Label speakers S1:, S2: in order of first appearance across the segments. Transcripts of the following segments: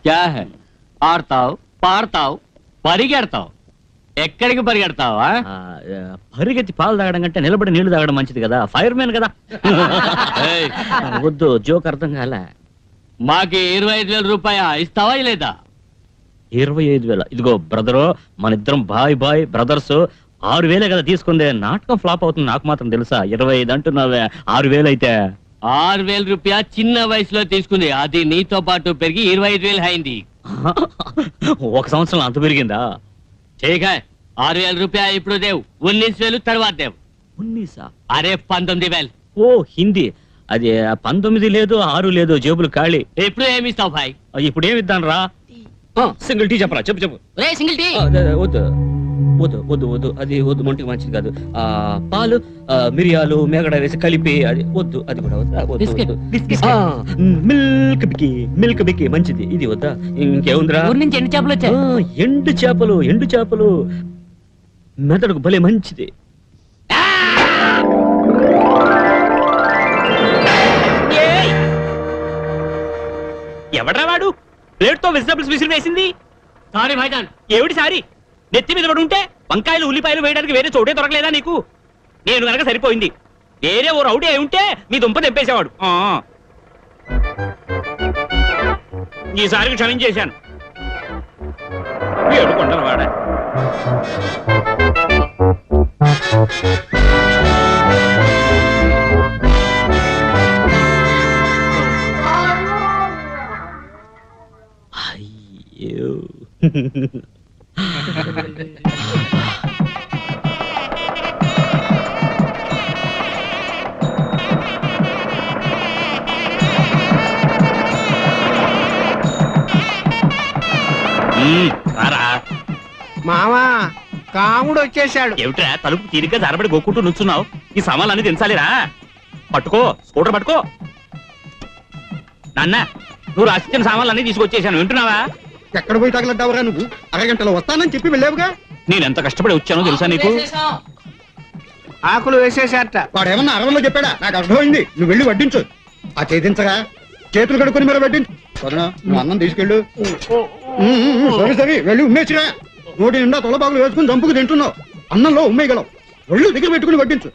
S1: క్యా హై ఆడతావు పాడతావు పరిగెడతావు ఎక్కడికి పరిగెడతావా?
S2: పరిగెత్తి పాలు తాగడం కంటే నిలబడి నీళ్లు తాగడం మంచిది కదా, ఫైర్ మ్యాన్ కదా. వద్దు, జోక్ అర్థం కాలే.
S1: మాకి 25,000 రూపాయలు ఇస్తావా లేదా?
S2: 25,000? ఇదిగో బ్రదరు, మన ఇద్దరం బాయ్ బాయ్ బ్రదర్స్. 6,000 కదా తీసుకుందే. నాటకం ఫ్లాప్ అవుతుంది నాకు మాత్రం తెలుసా. 25 అంటున్నావే, 6,000 అయితే.
S1: 6,000 రూపాయలు చిన్న వయసులో తీసుకుంది, అది నీతో పాటు పెరిగి 25,000 అయింది.
S2: ఒక సంవత్సరం అంత పెరిగిందా?
S1: ठीक है 6,000 रुपया ఇప్పుడు దేవు 19,000 తర్వాత దేవు.
S2: 19?
S1: అరే 19,000.
S2: ఓ హిందీ. అది 19 లేదు 6 లేదు, జేబులు ఖాళీ.
S1: ఇప్పుడు ఏమి ఇస్తావు భాయ్?
S2: ఇప్పుడు ఏమి ఇద్దాను రా? సింగిల్ టీ చెప్పరా, చెప్పు చెప్పు.
S1: సింగిల్ టీ
S2: వద్దు వద్దు వద్దు వద్దు, అది వద్దు, ఒంటికి మంచిది కాదు. పాలు మిరియాలు మేగడ వేసి కలిపి, అది వద్దు, అది కూడా వద్దు. మిల్క్ బికి మంచిది, ఇది వద్దా? ఇంకేముందిరా?
S1: నుంచి ఎండు చేపలు వచ్చాయి.
S2: ఎండు చేపలు మెదడుకు భలే మంచిది. ఎవడ్రా వాడు ప్లేట్ తో వెజిటబుల్స్ విసిరి వేసింది?
S1: సారీ భాయ్జాన్.
S2: ఏమిటి సారీ? నెత్తి మీద పడి ఉంటే వంకాయలు ఉల్లిపాయలు వేయడానికి వేరే చోటే దొరకలేదా నీకు? నేను కనుక సరిపోయింది. వేరే ఓ రౌడీ అయి ఉంటే మీ దుంప తెంపేసేవాడు. ఈసారికి క్షమించేశాను. ఏడుకొండల వాడ. అయ్యో
S3: మామా కాముడు వచ్చేసాడు.
S2: ఏమిట్రా తలుపు తీరిగ్గా జారబడి గోక్కుంటూ నుంచున్నావు? ఈ సామాన్లన్నీ దించాలిరా. పట్టుకో, స్కూటర్ పట్టుకో. నాన్న, నువ్వు రాసిచ్చిన సామాన్లన్నీ తీసుకొచ్చేసాను, వింటున్నావా?
S3: ఎక్కడ పోయి తగలడ్డావురా నువ్వు? అరగంటలో వస్తానని చెప్పి వెళ్ళావుగా.
S2: నేను ఎంత కష్టపడి వచ్చానో తెలుసా నీకు?
S3: ఆకులు వేసేసారట. వాడు ఏమన్నా అరవలో చెప్పాడా? నాకు అర్థమైంది. నువ్వు వెళ్ళి వడ్డించు. ఆ చేతించగా చేతులు కడుక్కొని మరి వడ్డించు. నువ్వు అన్నం తీసుకెళ్ళు. సరే సరే వెళ్ళి ఉమ్మేసిరా. నోటి నిండా తొలబాగులు వేసుకుని దంపుకు తింటున్నావు. అన్నంలో ఉమ్మేయగలవు. ఒళ్ళు దగ్గర పెట్టుకుని వడ్డించు.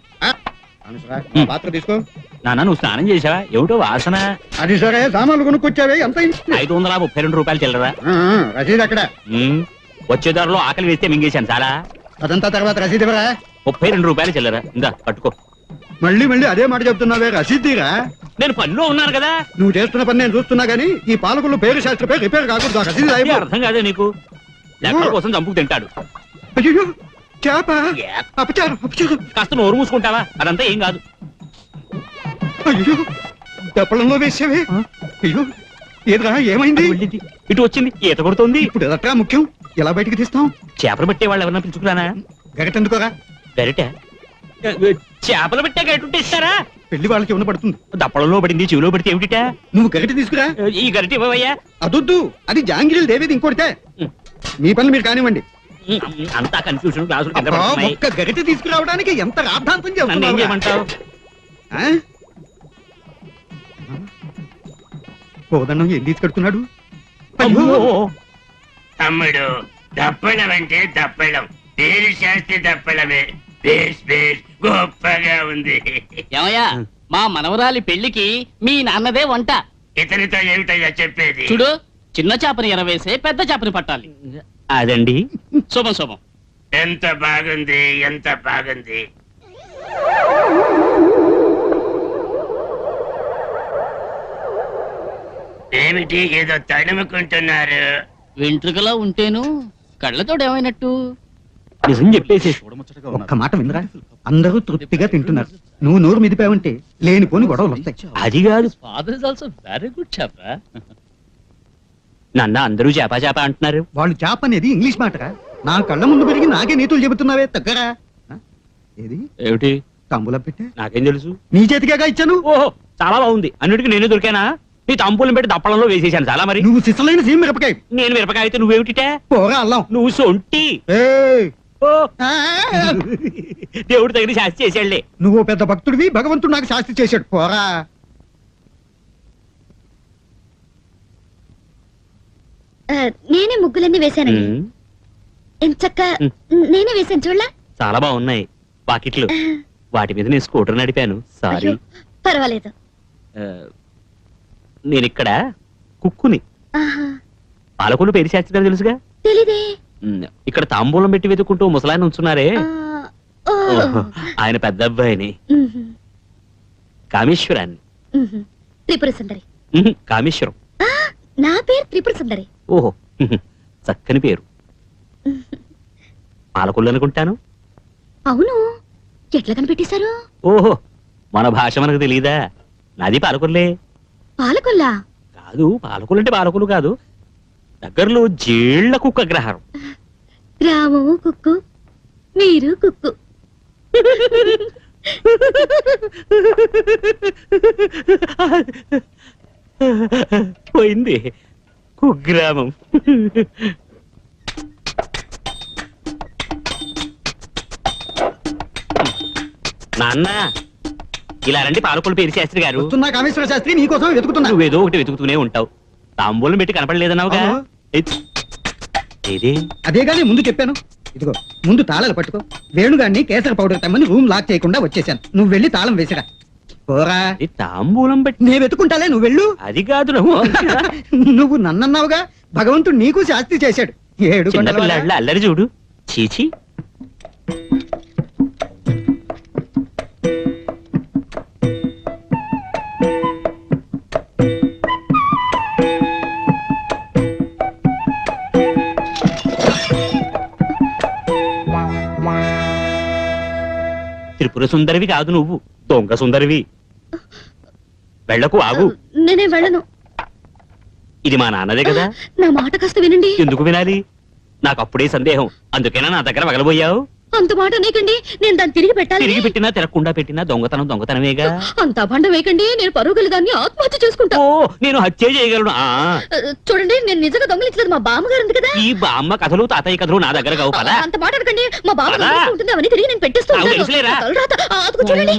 S3: పాత్ర తీసుకో.
S2: నాన్న, నువ్వు స్నానం చేసావా? ఏమిటో వాసన.
S3: అది సరే, సామాన్లు కొనుక్కొచ్చావే, ఎంత?
S2: 532 రూపాయలు చిల్లరా.
S3: రసీదు అక్కడ.
S2: వచ్చే దారిలో ఆకలి వేస్తే మింగేశాను చాలా.
S3: అదంతా తర్వాత రసీదు ఇవ్వరా?
S2: 32 రూపాయలు చిల్లరా. ఇందా పట్టుకో.
S3: మళ్ళీ మళ్ళీ అదే మాట చెప్తున్నావే, రసీదురా?
S2: నేను పనిలో ఉన్నాను కదా.
S3: నువ్వు చేస్తున్న పని నేను చూస్తున్నా గానీ ఈ పాలకులు పేరు శాస్త్ర పేరు రిపేర్ కాకూడదు. రసీదు
S2: అర్థం కాదే నీకు? లెక్కల కోసం చంపుకు తింటాడు.
S3: అయ్యో చేప, అపచారం అపచారం.
S2: కాస్త నోరు మూసుకుంటావా? అదంతా ఏం కాదు.
S3: అయ్యో దప్పలంలో వేసావే. అయ్యో ఏదిరా, ఏమైంది?
S2: ఇటు వచ్చింది, ఈత కొడుతోంది.
S3: ఇప్పుడు ఎదట్రా ముఖ్యం, ఎలా బయటికి తీస్తాం?
S2: చేపలు పట్టే వాళ్ళు ఎవరన్నా పిలుచుకురానా?
S3: గరిటెందుకోరా?
S2: గరిట? చేపలు పెట్టే గరిట ఇస్తారా?
S3: పెళ్లి వాళ్ళకి ఉన్న పడుతుంది.
S2: దప్పడంలో పడింది, చెవిలో పడితే ఏమిటిటా?
S3: నువ్వు గరిట తీసుకురా.
S2: ఈ గరిట ఇవ్వవయ్యా.
S3: అదొద్దు, అది జాంగిరీలు దేవేది ఇంకోటితే. మీ పనులు మీరు కానివ్వండి.
S2: అంతా కన్ఫ్యూజన్.
S3: ఒక్క గరిట తీసుకురావడానికి ఎంత రాద్ధాంతం
S2: ఏం చేయమంటావు?
S3: కోదన్నం ఏం తీసుకెడుతున్నాడు?
S4: తమ్ముడు, దప్పడం అంటే దప్పడం, పేరు శాస్త్రి దప్పడమే. బేస్ బేస్ గొప్పగా ఉంది.
S1: ఏమయ్యా, మా మనవరాలి పెళ్లికి మీ నాన్నదే వంట.
S4: ఇతనితో ఏమిటయ్యా చెప్పేది?
S1: చూడు, చిన్న చేపని ఎరవేసే, పెద్ద చేపని పట్టాలి.
S2: అదండి.
S1: శుభం శుభం.
S4: ఎంత బాగుంది, ఎంత బాగుంది. ఏమిటి ఏదో తడుముకుంటున్నారు?
S1: వెంట్రుకలా ఉంటేను కళ్ళతోడేమైనట్టు?
S2: నిజం చెప్పేసి.
S3: ఒక్క మాట వినరా, అందరూ తృప్తిగా తింటున్నారు. నువ్వు నోరు మిదిపావంటే లేనిపోని గొడవలు వస్తాయి.
S2: అది కాదు,
S1: father is also very good చేప.
S2: నన్న అందరూ చేప చేప అంటున్నారు.
S3: వాళ్ళు చేప అనేది ఇంగ్లీష్ మాటరా. నా కళ్ళ ముందు పెరిగి నాకే నీతులు చెబుతున్నావే, తగ్గరా. ఏది
S2: ఏమిటి?
S3: తాంబూలం పెట్టే.
S2: నాకేం తెలుసు?
S3: నీ చేతికేగా ఇచ్చాను.
S2: ఓహో, చాలా బాగుంది. అన్నిటికీ నేనే దొరికానా? నీ తాంబూలం పెట్టి దప్పడంలో వేసేసాను చాలా. మరి
S3: నువ్వు సిసలైన సీమ మిరపకాయ.
S2: నేను మిరపకాయ అయితే నువ్వేమిటిటే?
S3: పోరా అల్లం.
S2: నువ్వు సొంటి. దేవుడు తగిన శాస్తి చేశాడులే.
S3: నువ్వు పెద్ద భక్తుడివి, భగవంతుడు నాకు శాస్తి చేశాడు. పోరా.
S5: నేనే ముగ్గులన్నీ వేశానండి.
S2: ఉమ్,
S5: ఎంచక్క నేనే వేశాను చూడలా.
S2: చాలా బాగున్నాయి పాకెట్లు. వాటి మీద నేను స్కూటర్ నడిపాను, సారీ.
S5: అయ్యో, పర్వాలేదు.
S2: నేను ఇక్కడ కుక్కుని.
S5: ఆహా,
S2: పాలకొల్లు పేరు శాస్త్రి గారు తెలుసుగా.
S5: తెలీదే.
S2: ఇక్కడ తాంబూలం పెట్టి వెతుక్కుంటూ ముసలాయన ఉంచున్నారే,
S5: ఆ, ఓ.
S2: ఓహో, ఆయన పెద్ద అబ్బాయిని.
S5: మ్హూ,
S2: కామేశ్వరాన్ని.
S5: మ్హూ. త్రిపుర సుందరి.
S2: కామేశ్వరం.
S5: ఆ, నా పేరు త్రిపుర సుందరి.
S2: ఓహో, చక్కని పేరు. పాలకొల్లు అనుకుంటాను.
S5: అవును, ఎట్లా కనిపెట్టేశారు?
S2: ఓహో, మన భాష మనకు తెలీదా? నాది పాలకొల్లే.
S5: పాలకొల్లా?
S2: కాదు, పాలకొల్లు అంటే పాలకొల్లు కాదు, దగ్గరలో జేళ్ల కుక్క గ్రహారం.
S5: రాము కుక్కు, మీరు కుక్కు.
S2: పోయింది కుగ్రామం. నాన్న, ఇలా రండి పాలకొల్లు పేరు శాస్త్రి గారు.
S3: వస్తున్నా కామేశ్వర శాస్త్రి, నీకోసం వెతుకుతున్నా.
S2: నువ్వేదో ఒకటి వెతుకుతూనే ఉంటావు. తాంబూలం పెట్టి కనపడలేదన్నావుగా.
S3: అవును.
S2: ఏది?
S3: అదే గానీ ముందు చెప్పాను. ఇదిగో ముందు తాళాలు పట్టుకో. వేణుగాన్ని కేసర పౌడర్ తెమ్మని రూమ్ లాక్ చేయకుండా వచ్చేసాను. నువ్వు వెళ్ళి తాళం వేసిరా. పోరా,
S2: ఈ తాంబూలం పెట్టి
S3: నే వెతుకుంటాలే, నువ్వు వెళ్ళు.
S2: అది కాదు నువ్వు.
S3: నువ్వు నన్నన్నావుగా, భగవంతుడు నీకు శాస్తి చేశాడు. ఏడు కొండల వాడా.
S2: చిన్నపిల్లాడిలా అల్లరి చూడు. చీచి. త్రిపుర సుందరివి కాదు నువ్వు, దొంగ సుందరివి. వెళ్ళకు, ఆగు.
S5: నేనే వెళ్ళను.
S2: ఇది మా నాన్నదే కదా.
S5: నా మాట కాస్త వినండి.
S2: ఎందుకు వినాలి? నాకు అప్పుడే సందేహం, అందుకేనా నా దగ్గర వగలబోయావు?
S5: అంత మాట నీకండి, నేను దాన్ని తిరిగి పెట్టాలి.
S2: తిరిగి పెట్టినా తిరగకుండా పెట్టినా దొంగతనం దొంగతనమేగా.
S5: అంత అభండ వేయకండి, నేను పరుగులు దాన్ని ఆత్మహత్య చేసుకుంటా.
S2: ఓ, నేను హత్య చేయగలను.
S5: చూడండి, నేను నిజంగా దొంగలించలేదు, మా బామ్మగారు ఉంది కదా.
S2: ఈ బామ్మ కథలు తాతయ్య కథలు నా దగ్గర కావు పదా.
S5: అంత మాట అనకండి, మా బామ్మ
S2: పదా.
S5: ఉంటుంది, అవన్నీ తిరిగి నేను పెట్టేస్తూ
S2: నాకు
S5: ఉంటాను.
S2: తెలుసులేరా.
S5: నా తలరాత, అదిగో చూడండి.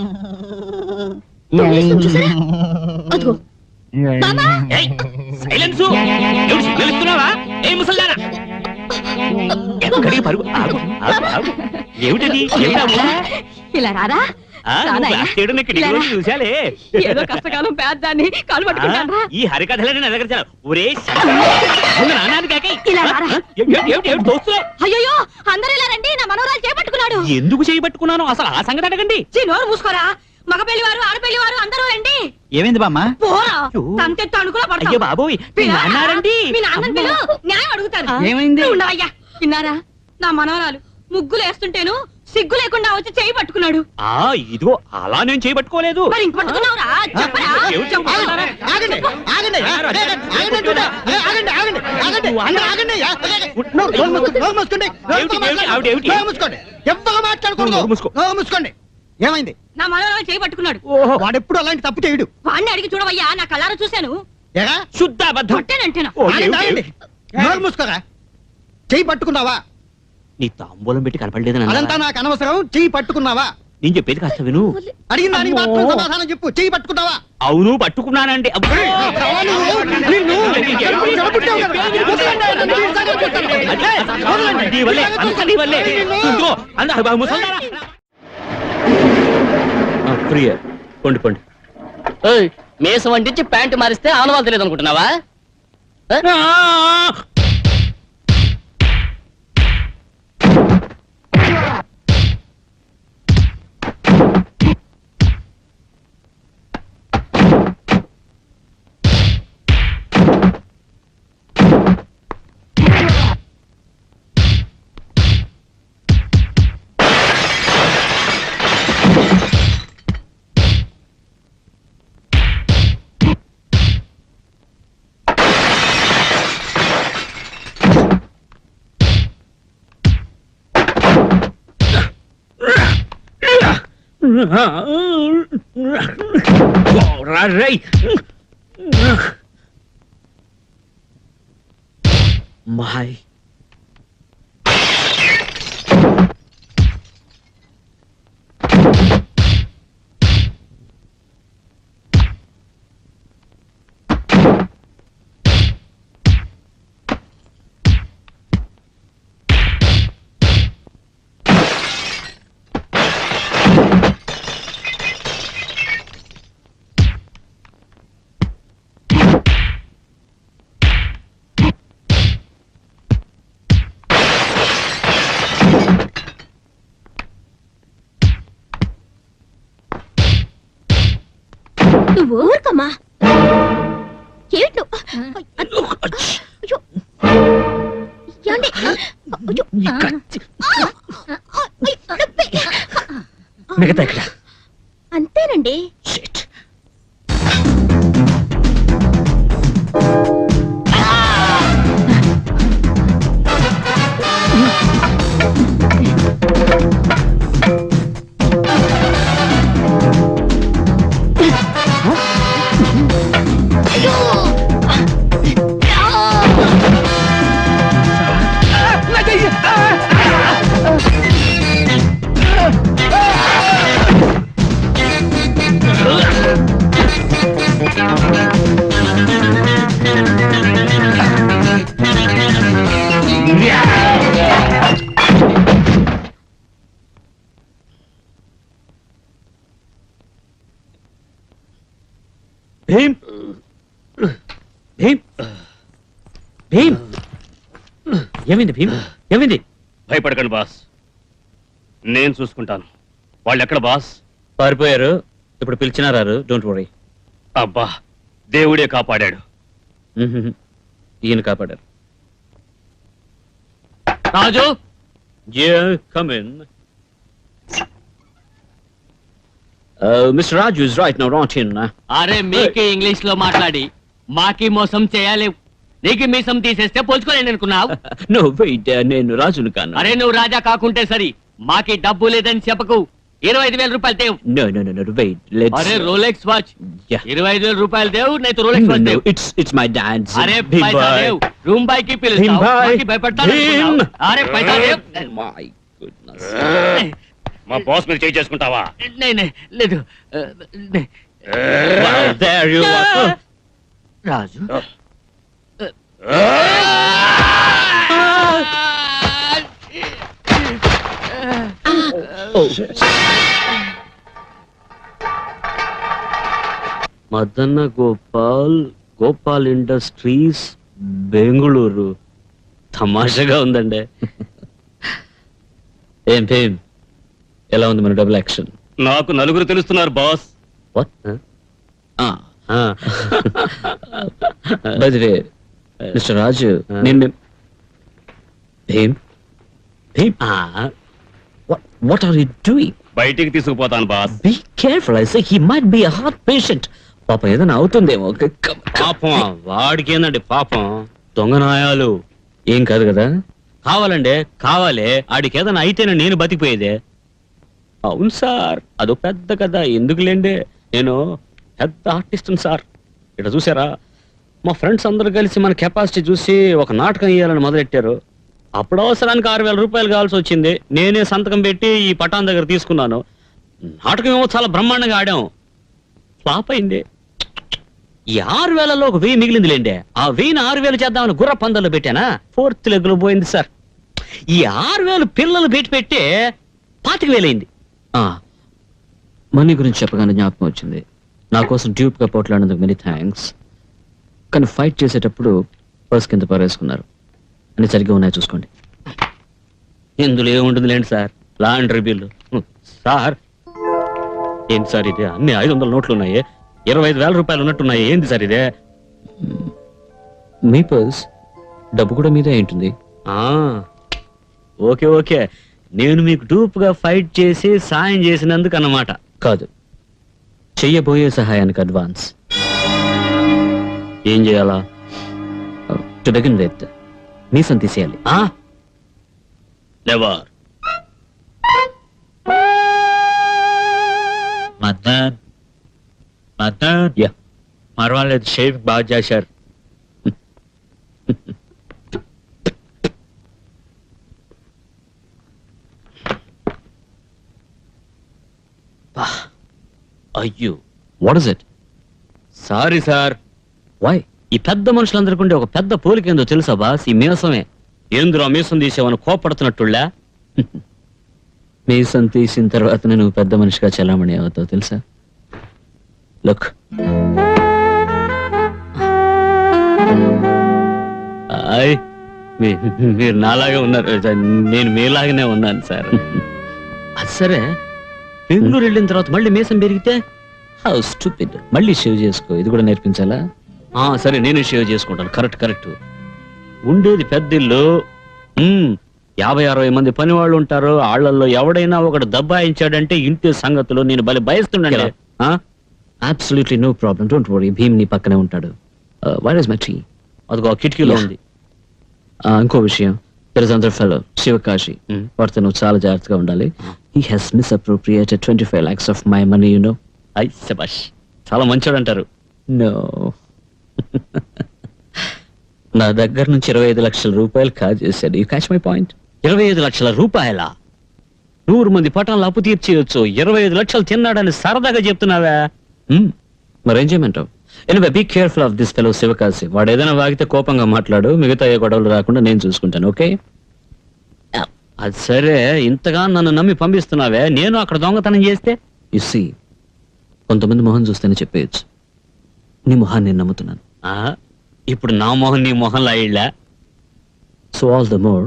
S5: దొంగిలిస్తుంది చూసారా? అదిగో. బామ్మా!
S2: ఏయ్, సైలెన్సు. ఎవడు సిగ్నల్ ఇస్తున్నావా? ఏయ్ ముసల్దారా, ఎక్కడికి పరుగు? ఆగు, ఆగు, ఆగు. ఏమిటది? ఏమిటావు?
S6: ఇలా రారా
S2: నువ్వు బ్లాక్ చేయడం నేను కిటికీ నుంచి చూశాలే.
S6: ఏదో కష్టకాలం పేద్దాన్ని కాలు పట్టుకుంటాను
S2: ఈ హరికథలని నా దగ్గర చాలా. ఒరే నానాన్ని కాకి.
S6: ఇలా రారా.
S2: ఏమిటి తోస్తున్నావు?
S6: అయ్యో అందరూ ఇలా రండి, నా మనవరాలు చేపట్టుకున్నాడు.
S2: ఎందుకు చేయబట్టుకున్నాను అసలు ఆ సంగతి అడగండి.
S6: నోరు మూసుకోరా, మగ పెళ్లి వారు ఆడపెళ్లి వారు అందరూ రండి.
S3: ఏమైంది బామ్మ?
S6: పోరా,
S2: అయ్యో.
S6: తంతెత్తు అణుకులో
S2: అయ్యో
S6: పడతావు.
S2: బాబోయ్, మీ నాన్నారండి.
S6: మీ నాన్నని పిలు, న్యాయం అడుగుతారు.
S3: ఏమైంది?
S6: నువ్వు ఉండవయ్యా. విన్నారా, నా మనవరాలు ముగ్గులు వేస్తుంటేను సిగ్గు లేకుండా వచ్చి చేయి పట్టుకున్నాడు.
S2: ఇదిగో అలా నేను చేయబట్టుకోలేదు.
S6: మరి ఇంక పట్టుకున్నావురా, చెప్పరా?
S2: ఏమిటి?
S6: చెప్పరా?
S3: ఆగండి, ఆగండి, ఆగండి అంటున్నా. ఆగండి, ఆగండి, ఆగండి, అందరూ ఆగండి. నోరు మూసుకోండి, నోరు మూసుకోండి,
S2: ఆవిడ ఏమిటి?
S3: నోరు మూసుకోండి. ఎవ్వరూ మాట్లాడకూడదు.
S2: నోరు మూసుకో.
S3: నోరు మూసుకోండి. ఏమైంది?
S6: నా మనవరాలు చేయి పట్టుకున్నాడు.
S2: ఓహో,
S3: వాడెప్పుడు అలాంటి తప్పు చేయడు.
S6: వాడిని అడిగి చూడవయ్యా, నా కళ్ళారా చూశాను.
S3: ఎరా,
S2: శుద్ధ అబద్ధం.
S6: కొట్టానంటేనా?
S2: ఓ,
S3: ఆగండి,
S2: ఏమిటి?
S3: ఆగండి. నోరు మూసుకోరా. చెయ్యి పట్టుకున్నావా?
S2: నీ తాంబూలం పెట్టి కనపడలేదని
S3: అదంతా నాకు అనవసరం. చెయ్యి పట్టుకున్నావా?
S2: నేను చెప్పేది కాస్త విను.
S3: అడిగిన దానికి
S2: అమ్మో.
S3: మాత్రం సమాధానం చెప్పు. చెయ్యి పట్టుకున్నావా?
S2: అవును పట్టుకున్నానండి. అబ్బో. నీ వల్లే, అంతా నీ వల్లే. ఇదిగో, ముసల్దారా. ప్రియ, పొండి పొండి.
S1: మేసం వంటించి ప్యాంటు మారిస్తే ఆనవాళ్ళు తెలియదు అనుకుంటున్నావా?
S2: మై
S5: నువ్వు ఊరుకమ్మా. ఏమిటి నువ్వు? అయ్యో. ఏమండి? అయ్యో.
S2: మిగతా ఇక్కడ
S5: అంతేనండి.
S2: Shit. భీమ్ భీమ్ భీమ్ ఏమైంది భీమ్ ఏమైంది?
S7: భయపడకండి బాస్, నేను చూసుకుంటాను. వాళ్ళు ఎక్కడ బాస్?
S2: పారిపోయారు. ఇప్పుడు పిలిచినా రారు. Don't worry.
S7: అబ్బా, దేవుడే కాపాడాడు.
S2: ఈయన కాపాడారు.
S1: రాజు
S2: Come in. Mr. Raju is right now, not in.
S1: అరే మీకి ఇంగ్లీష్ లో మాట్లాడి మాకి మోసం చేయాలి. నీకు మీసం తీసేస్తే పోల్చుకోలేను అనుకున్నావు.
S2: No, wait. నేను రాజును కాను.
S1: అరే నువ్వు రాజా కాకుంటే సరి, మాకి డబ్బు లేదని చెప్పకు. 25,000 రూపాయలు దేవు.
S2: No, wait. Let's.
S1: అరే రోలెక్స్ వాచ్.
S2: Yeah.
S1: 25,000 రూపాయలు దేవు, నైతే రోలెక్స్ వాచ్ దేవు.
S2: It's my dad's.
S1: అరే
S2: Big
S1: పైసా
S2: boy.
S1: దేవు. రూమ్ బాయ్ కి పిలుస్తావు.
S2: Big boy.
S1: మాకి భయపడతాను అనుకున్నావు. అరే పైసా దేవు.
S2: My goodness.
S7: మా బాస్ మీరు చేయి చేసుకుంటావా?
S1: లేదు.
S2: Well, there you are.
S1: Raju
S2: Madana Gopal industries Bengaluru. తమాషగా ఉందండి. ఏం భీమ్, ఎలా ఉంది మన డబుల్ యాక్షన్?
S7: నాకు నలుగురు తెలుస్తున్నారు boss.
S2: What? By the way, Mr. Raju, నిన్ను Bhim what are you doing?
S7: బయటికి తీసుకుపోతాను boss.
S2: Be careful, I say. He might be a heart patient. పాపం ఏదైనా అవుతుందేమో. పాపం వాడికి ఏందండి పాపం, దొంగనాయాలు ఏం కాదు కదా. కావాలి ఆడికి ఏదైనా అయితేనే నేను బతికిపోయేదే. అవును సార్, అదో పెద్ద కదా, ఎందుకులేండి. నేను పెద్ద ఆర్టిస్ట్ సార్. ఇక్కడ చూసారా, మా ఫ్రెండ్స్ అందరూ కలిసి మన కెపాసిటీ చూసి ఒక నాటకం వేయాలని మొదలెట్టారు. అప్పుడు అవసరానికి 6,000 రూపాయలు కావాల్సి వచ్చింది. నేనే సంతకం పెట్టి ఈ పటాన్ దగ్గర తీసుకున్నాను. నాటకం ఏమో చాలా బ్రహ్మాండంగా ఆడాం. ఫ్లాప్ అయింది. ఈ 6,000లో ఒక 1,000 మిగిలిందిలేండి. ఆ 1,000 6,000 చేద్దామని గుర్ర పందాల్లో పెట్టానా, 4th లెగ్ లో పోయింది సార్. ఈ 6,000 పిల్లలు పెట్టి 25,000 అయింది. మనీ గురించి చెప్పగానే జ్ఞాపకం వచ్చింది. నా కోసం డ్యూప్ గా పోట్లాడినందుకు మెనీ థ్యాంక్స్. కానీ ఫైట్ చేసేటప్పుడు పర్స్ కింద పారేసుకున్నారు. అన్ని సరిగ్గా ఉన్నాయి చూసుకోండి. ఇందులో ఏముంటుంది లేండి సార్, లాండ్రీ బిల్లు. సార్ ఏంటి సార్ ఇది? అన్ని 500 నోట్లు ఉన్నాయి, 25,000 రూపాయలు ఉన్నట్టున్నాయి. ఏంది సార్ ఇదే? మీ పర్స్ డబ్బు కూడా మీదే ఉంటుంది. ఓకే, నేను మీకు డూప్ గా ఫైట్ చేసి సాయం చేసినందుకు అన్నమాట. కాదు, చెయ్యబోయే సహాయానికి అడ్వాన్స్. ఏం చేయాలా? టు బిగిన్ విత్ మీసం తీసేయాలి. నెవర్. యా, పర్వాలేదు, షేవ్ బాగా చేశారు. అయ్యో, what is it? Sorry sir. Why? ఈ పెద్ద మనుషులందరికీ ఉండే ఒక పెద్ద పోలికేందో తెలుసా బాస్? ఈ మీసమే. ఏంద్రా మీసం తీసేవని కోపడుతున్నట్టుళ్ళా? మీసం తీసిన తర్వాత నువ్వు పెద్ద మనిషిగా చలామణి అవుతావు తెలుసా? లుక్, మీరు నాలాగే ఉన్నారు, నేను మీలాగానే ఉన్నాను సార్. అది సరే, బెంగళూరు వెళ్ళిన తర్వాత మళ్ళీ మీసం పెరిగితే హౌ స్టూపిడ్. మళ్ళీ షేవ్ చేసుకో, ఇది కూడా నేర్పించాలా? సరే నేను షేవ్ చేసుకుంటాను. కరెక్ట్. ఉండేది పెద్దిల్లు, 50-60 మంది పని వాళ్ళు ఉంటారు. వాళ్ళల్లో ఎవడైనా ఒకడు దబ్బాయించాడంటే ఇంటి సంగతులు నేను బలి భయస్తుండే. Absolutely no problem, don't worry. Bheem నీ పక్కనే ఉంటాడు. Where is my tea? అదిగో కిటికీలో ఉంది. ఇంకో విషయం, there is another fellow, Sivakasi. వాడితో నువ్వు చాలా జాగ్రత్తగా ఉండాలి. He has misappropriated 25 lakhs of my money, you know. I శబాష్, చాలా మంచోడు అంటారు. No. నా దగ్గర నుంచి 25 లక్షల రూపాయలు కాజేశాడు. You catch my point? 25 లక్షల రూపాయల? 100 మంది పట్టణాలు అప్పు తీర్చేయచ్చు. 25 లక్షలు తిన్నాడని సరదాగా చెప్తున్నావా? మరేం చేయమంటావు? Anyway be careful of this fellow Sivakasi. వాడు ఏదైనా వాగితే కోపంగా మాట్లాడు, మిగతా ఏ గొడవలు రాకుండా నేను చూసుకుంటాను. ఓకే? అది సరే, ఇంతగా నన్ను నమ్మి పంపిస్తున్నావే, నేను అక్కడ దొంగతనం చేస్తే? యు సీ, కొంతమంది మొహం చూస్తేనే చెప్పేయచ్చు. నీ మొహాన్ని నేను నమ్ముతున్నాను. ఇప్పుడు నా మొహం నీ మొహంలా ఇళ్ళా? సో ఆల్ ద మోర్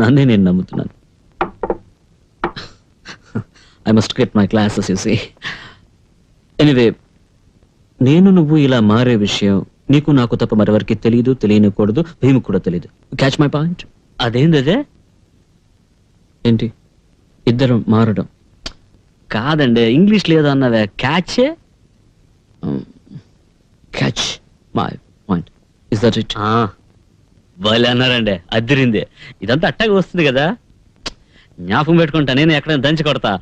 S2: నన్నే నేను నమ్ముతున్నాను. I must get my classes, you see. Anyway, నేను నువ్వు ఇలా మారే విషయం నీకు నాకు తప్ప మరెవరికి తెలియదు, తెలియకూడదు, భీము కూడా తెలియదు. Catch my point? అదేందదే? ఏంటి ఇద్దరం మారడం? కాదండి, ఇంగ్లీష్ లేదా అన్నవే. Catch catch my point, is that it? భలే అన్నారండి, అదిరింది. ఇదంతా అట్టాగా వస్తుంది కదా, జ్ఞాపకం పెట్టుకుంటా. నేను ఎక్కడైనా దంచి కొడతా.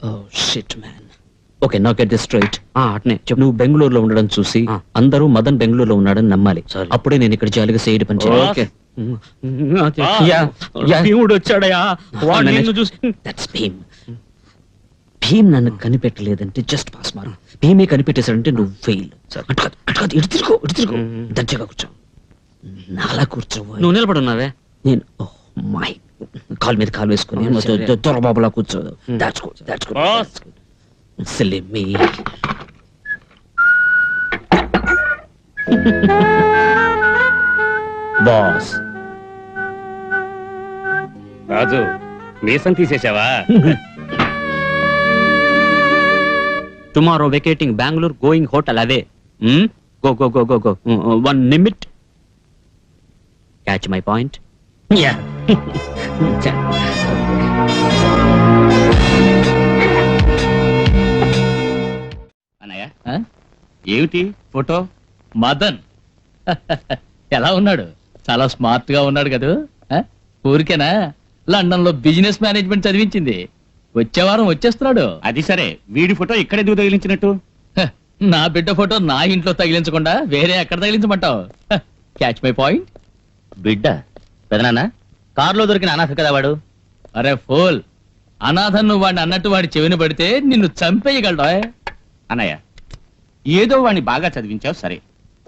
S2: Oh shit man. Okay, now get this straight. అట్నే చెప్పు. నువ్వు బెంగళూరులో ఉండడం చూసి అందరూ మదన్ బెంగళూరులో ఉన్నాడని నమ్మాలి. అప్పుడే నేను ఇక్కడ జాలిగా సైడ్ పని చేయాలి. వచ్చాడయా? భీమ్ నన్ను కనిపెట్టలేదంటే జస్ట్ పాస్ మార్క్. భీమే కనిపెట్టేశాడంటే నువ్వు ఫెయిల్. ఇటు తిరుగు, దర్జాగా కూర్చో. నాలా కూర్చో. నువ్వు నిలబడున్నావే. నేను మై కాలు మీద కాలు వేసుకుని దొరబాబులా కూర్చోదు. దాచుకో. Silly me. బాస్.
S7: రాజు, మీసం తీసేశావా?
S2: Tomorrow vacating Bangalore, going hotel. అదే go 1 minute. Catch my point?
S7: ఏమిటి ఫోటో?
S1: మదన్ ఎలా ఉన్నాడు? చాలా స్మార్ట్ గా ఉన్నాడు కదా. ఊరికేనా, లండన్ లో బిజినెస్ మేనేజ్మెంట్ చదివించింది. వచ్చే వారం వచ్చేస్తున్నాడు.
S7: అది సరే, వీడి ఫోటో ఇక్కడ ఎందుకు తగిలించినట్టు?
S1: నా బిడ్డ ఫోటో నా ఇంట్లో తగిలించకుండా వేరే ఎక్కడ తగిలించమంటావు? Catch my point?
S2: బిడ్డ పెదనాన్న కారులో దొరికిన అనాథ కదా వాడు.
S1: అరే ఫోల్, అనాథన్ నువ్వు వాడిని అన్నట్టు వాడి చెవిని పడితే నిన్ను చంపేయగలడా?
S7: అన్నయ్య, ఏదో వాడిని బాగా చదివించావు సరే,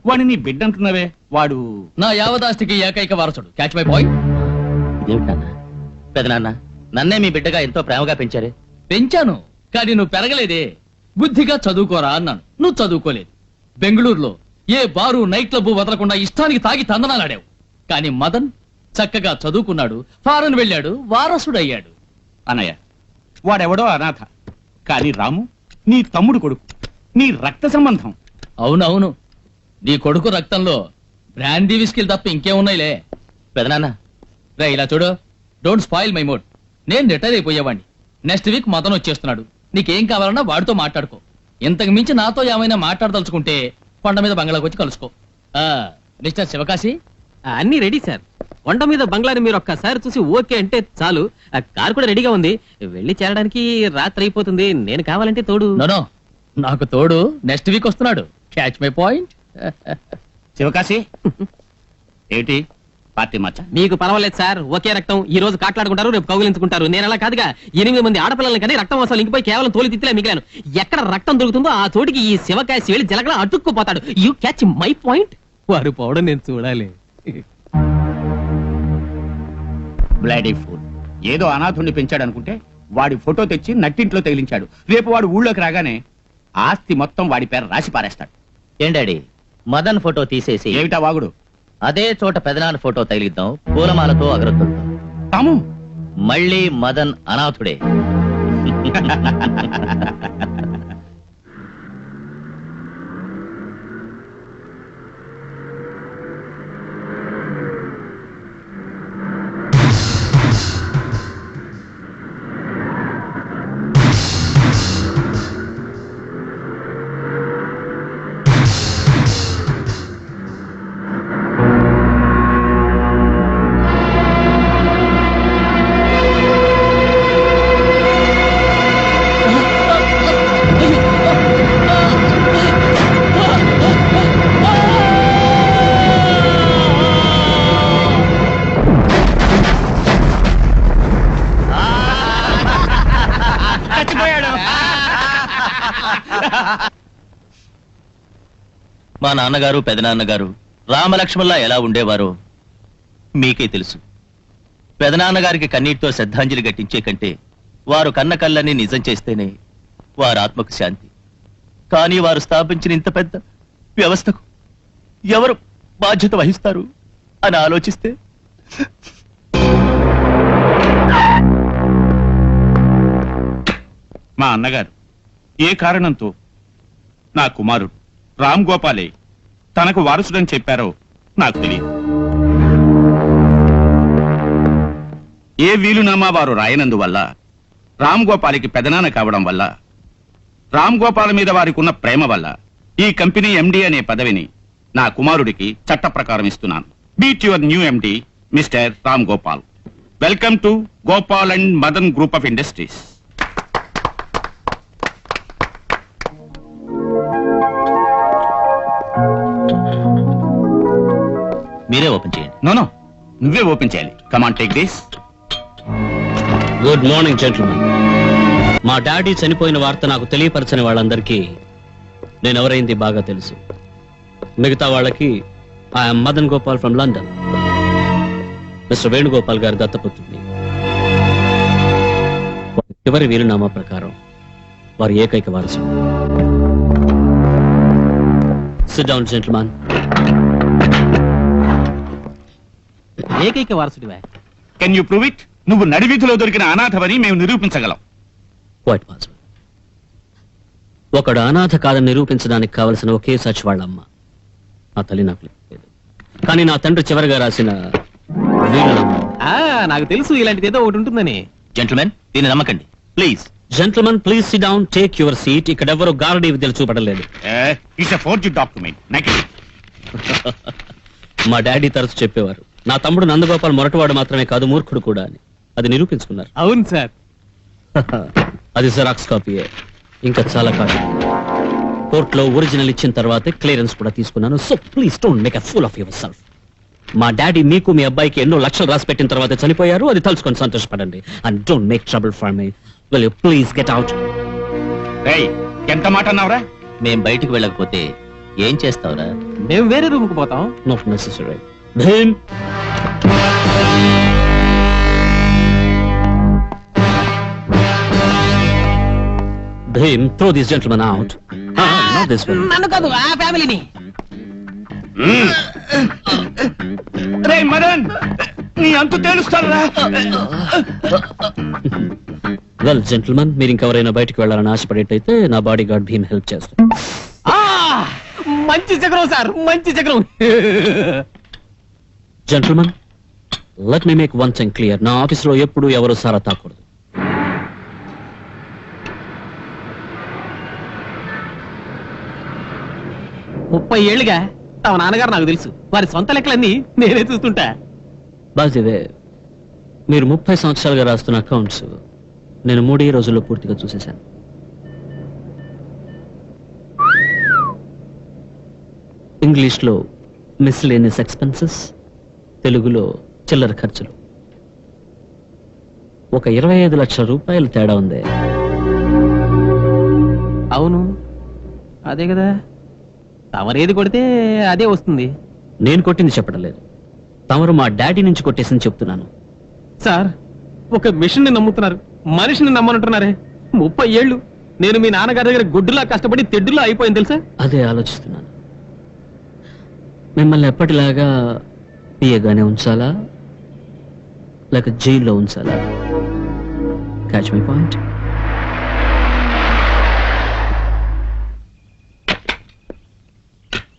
S7: వాడిని నీ బిడ్డ అంటున్నావే, వాడు
S1: నా యావదాస్తికి ఏకైక వారసుడు. Catch my point?
S2: ఇదేమిటన్నా? పెదనాన్న నన్నే మీ బిడ్డగా ఎంతో ప్రేమగా పెంచారే.
S1: పెంచాను, కానీ నువ్వు పెరగలేదే. బుద్ధిగా చదువుకోరా అన్నాను, నువ్వు చదువుకోలేదు. బెంగళూరులో ఏ బారు నైట్ క్లబ్ వదలకుండా ఇష్టానికి తాగి తందనాలాడావు. కానీ మదన్ చక్కగా చదువుకున్నాడు, ఫారెన్ వెళ్ళాడు, వారసుడయ్యాడు.
S7: అన్నయ్య, వాడెవడో అనాథ, కానీ రాము నీ తమ్ముడు కొడుకు, నీ రక్త సంబంధం.
S1: అవునవును, నీ కొడుకు రక్తంలో బ్రాండీ విస్కీలు తప్ప ఇంకేమున్నాయిలే.
S2: పెదనాన్న
S1: రే ఇలా చూడు, డోంట్ స్పాయిల్ మై మూడ్. నేను రిటైర్ అయిపోయేవాడిని. నెక్స్ట్ వీక్ మదన్ వచ్చేస్తున్నాడు. నీకేం కావాలన్నా వాడితో మాట్లాడుకో. ఇంతకు మించి నాతో ఏమైనా మాట్లాడదలుచుకుంటే కొండ మీద బంగ్లాకి వచ్చి కలుసుకో. మిస్టర్ శివకాశి,
S8: అన్ని రెడీ సార్. కొండ మీద బంగ్లాని మీరు ఒక్కసారి చూసి ఓకే అంటే చాలు. కార్ కూడా రెడీగా ఉంది. వెళ్ళి చేరడానికి రాత్రి అయిపోతుంది. నేను కావాలంటే తోడు.
S1: నో, నాకు తోడు నెక్స్ట్ వీక్ వస్తున్నాడు. Catch my point?
S7: శివకాశి ఏంటి పార్టీ మచ్చ?
S8: మీకు పర్వాలేదు సార్, ఒకే రక్తం. ఈ రోజు కాట్లాడుకుంటారు, రేపు కౌగిలించుకుంటారు. నేను అలా కాదుగా. 8 మంది ఆడపిల్లలు కానీ రక్తం అవసరం ఇంకిపోయి కేవలం తోలి తిత్తిలే మిగిలాను. ఎక్కడ రక్తం దొరుకుతుందో ఆ చోటికి ఈ శివకాశి వెళ్ళి జలగల అటుక్కుపోతాడు. You catch my point? వారు పోవడం నేను చూడాలి.
S7: Bloody fool. ఏదో అనాథుణ్ణి పెంచాడు అనుకుంటే వాడి ఫోటో తెచ్చి నట్టింట్లో తగిలించాడు. రేపు వాడు ఊళ్ళోకి రాగానే ఆస్తి మొత్తం వాడి పేరు రాసి పారేస్తాడు.
S2: ఏం డాడీ, మదన్ ఫోటో తీసేసి
S7: ఏమిటా వాగుడు?
S2: అదే చోట పెదనాన్న ఫోటో తగిలిద్దాం, పూలమాలతో అగరొద్దులతో.
S7: తాము
S2: మళ్ళీ మదన్ అనాథుడే.
S1: మా నాన్నగారు పెదనాన్నగారు రామలక్ష్మణులా ఎలా ఉండేవారో మీకే తెలుసు. పెదనాన్నగారికి కన్నీటితో శ్రద్ధాంజలి ఘటించే కంటే వారు కన్న కళ్ళని నిజం చేస్తేనే వారి ఆత్మకు శాంతి. కానీ వారు స్థాపించిన ఇంత పెద్ద వ్యవస్థకు ఎవరు బాధ్యత వహిస్తారు అని ఆలోచిస్తే
S7: మా అన్నగారు ఏ కారణంతో నా కుమారుడు రామ్ గోపాలే తనకు వారసుడని చెప్పారో నాకు తెలియదు. ఏ వీలునామా వారు రాయనందువల్ల రామ్ గోపాల్కి పెదనాన్న కావడం వల్ల రామ్ గోపాల్ మీద వారికి ఉన్న ప్రేమ వల్ల ఈ కంపెనీ ఎండి అనే పదవిని నా కుమారుడికి చట్ట ప్రకారం ఇస్తున్నాను. Meet your new MD mister Ram Gopal. Welcome to Gopal and Madan group of industries.
S1: మీరే ఓపెన్ చేయండి.
S7: నో నువ్వే ఓపెన్ చేయాలి. Come on take this.
S2: Good morning gentlemen. మా డాడీ చనిపోయిన వార్త నాకు తెలియపరచని వాళ్ళందరికీ నేను ఎవరైంది బాగా తెలుసు. మిగతా వాళ్ళకి I'm Madan Gopal from London, mister Venugopal గారి దత్తపుత్రుడిని. చివరి వీలునామా ప్రకారం వారి ఏకైక వారసుడు. Sit down gentlemen.
S8: ఏకైక వారసుడివా?
S7: Can you prove it? నువ్వు నడివీధిలో దొరికిన అనాథవని మేము నిరూపించగలం.
S2: Quite possible. ఒకడు అనాథ కాదని నిరూపించడానికి కావలసిన ఒకే సచ్ వాళ్ళమ్మ. ఆ తల్లి నాకు లేదు, కానీ నా తండ్రి చివరిగా రాసిన వీలునామా.
S8: నాకు తెలుసు ఇలాంటిది ఏదో ఒకటి ఉంటుందని.
S1: జెంట్మెన్, దీన్ని నమ్మకండి please.
S2: Gentlemen please sit down, take your seat. ఇక్కడ ఎవరు గారడీ విద్యలు చూపడలేదు.
S7: It's a forged document. నకిలీ.
S2: మా డాడీ తరచు చెప్పేవారు, నా తమ్ముడు నందగోపాల్ మొరటివాడు మాత్రమే కాదు మూర్ఖుడు కూడా అని. అది నిరూపించుకున్నారు.
S8: అవును సార్.
S2: అది జెరాక్స్ కాపీయే, ఇంకా చాలా కాపీ. కోర్టులో ఒరిజినల్ ఇచ్చిన తర్వాతే క్లియరెన్స్ కూడా తీసుకున్నాను. So please don't make a fool of your self. మా డాడీ మీకు మీ అబ్బాయికి ఎన్నో లక్షలు రాసి పెట్టిన తర్వాత చనిపోయారు. అది తలుచుకొని సంతోషపడండి. And don't make trouble for me. Will you please get out?
S7: ఎంత మాట అన్నావురా?
S1: మేం బయటికి వెళ్ళకపోతే ఏం చేస్తావురా?
S8: మేము వేరే రూమ్ కు పోతాం.
S2: Not necessary. Bhim, Bhim, throw these gentlemen out. Not this one.
S8: నన్ను కాదు, ఆ ఫ్యామిలీని.
S7: రే మదన్, నీ అంతు తేలుస్తానురా.
S2: Well, gentlemen, మీరు ఇంకెవరైనా బయటికి వెళ్ళాలని ఆశపడేటైతే నా బాడీ గార్డ్ భీమ్ హెల్ప్ చేస్తాడు.
S8: మంచి చక్రం సార్, మంచి చక్రం.
S2: Gentlemen, let me make one thing clear. నా ఆఫీసులో ఎప్పుడు ఎవరు సారా తాకూడదు.
S8: 30 ఏళ్లుగా తమ నాన్నగారు నాకు తెలుసు. వారి సొంత లెక్కలన్నీ నేనే చూస్తుంటా.
S2: బాధ్యతే. మీరు 30 సంవత్సరాలుగా రాస్తున్న అకౌంట్స్ నేను 3 రోజుల్లో పూర్తిగా చూసేశాను. ఇంగ్లీష్లో మిస్లేనియస్ ఎక్స్పెన్సెస్, తెలుగులో చిల్లర ఖర్చులు. ఒక 25 లక్షల రూపాయలు తేడా ఉంది.
S8: అవును, అదే కదా. తమరేది కొడితే అదే వస్తుంది.
S2: నేను కొట్టింది చెప్పడం లేదు, తమరు మా డాడీ నుంచి కొట్టేసింది చెప్తున్నాను.
S8: సార్, ఒక మిషన్ ని నమ్ముతున్నారు, మనిషిని నమ్మనంటున్నారే. 30 ఏళ్ళు నేను మీ నాన్నగారి దగ్గర గుడ్డులా కష్టపడి తెడ్డులా అయిపోయింది తెలుసా.
S2: అదే ఆలోచిస్తున్నాను. మిమ్మల్ని ఎప్పటిలాగా పియగానే ఉంచాలా లేక జైల్లో ఉంచాలా? Catch my point?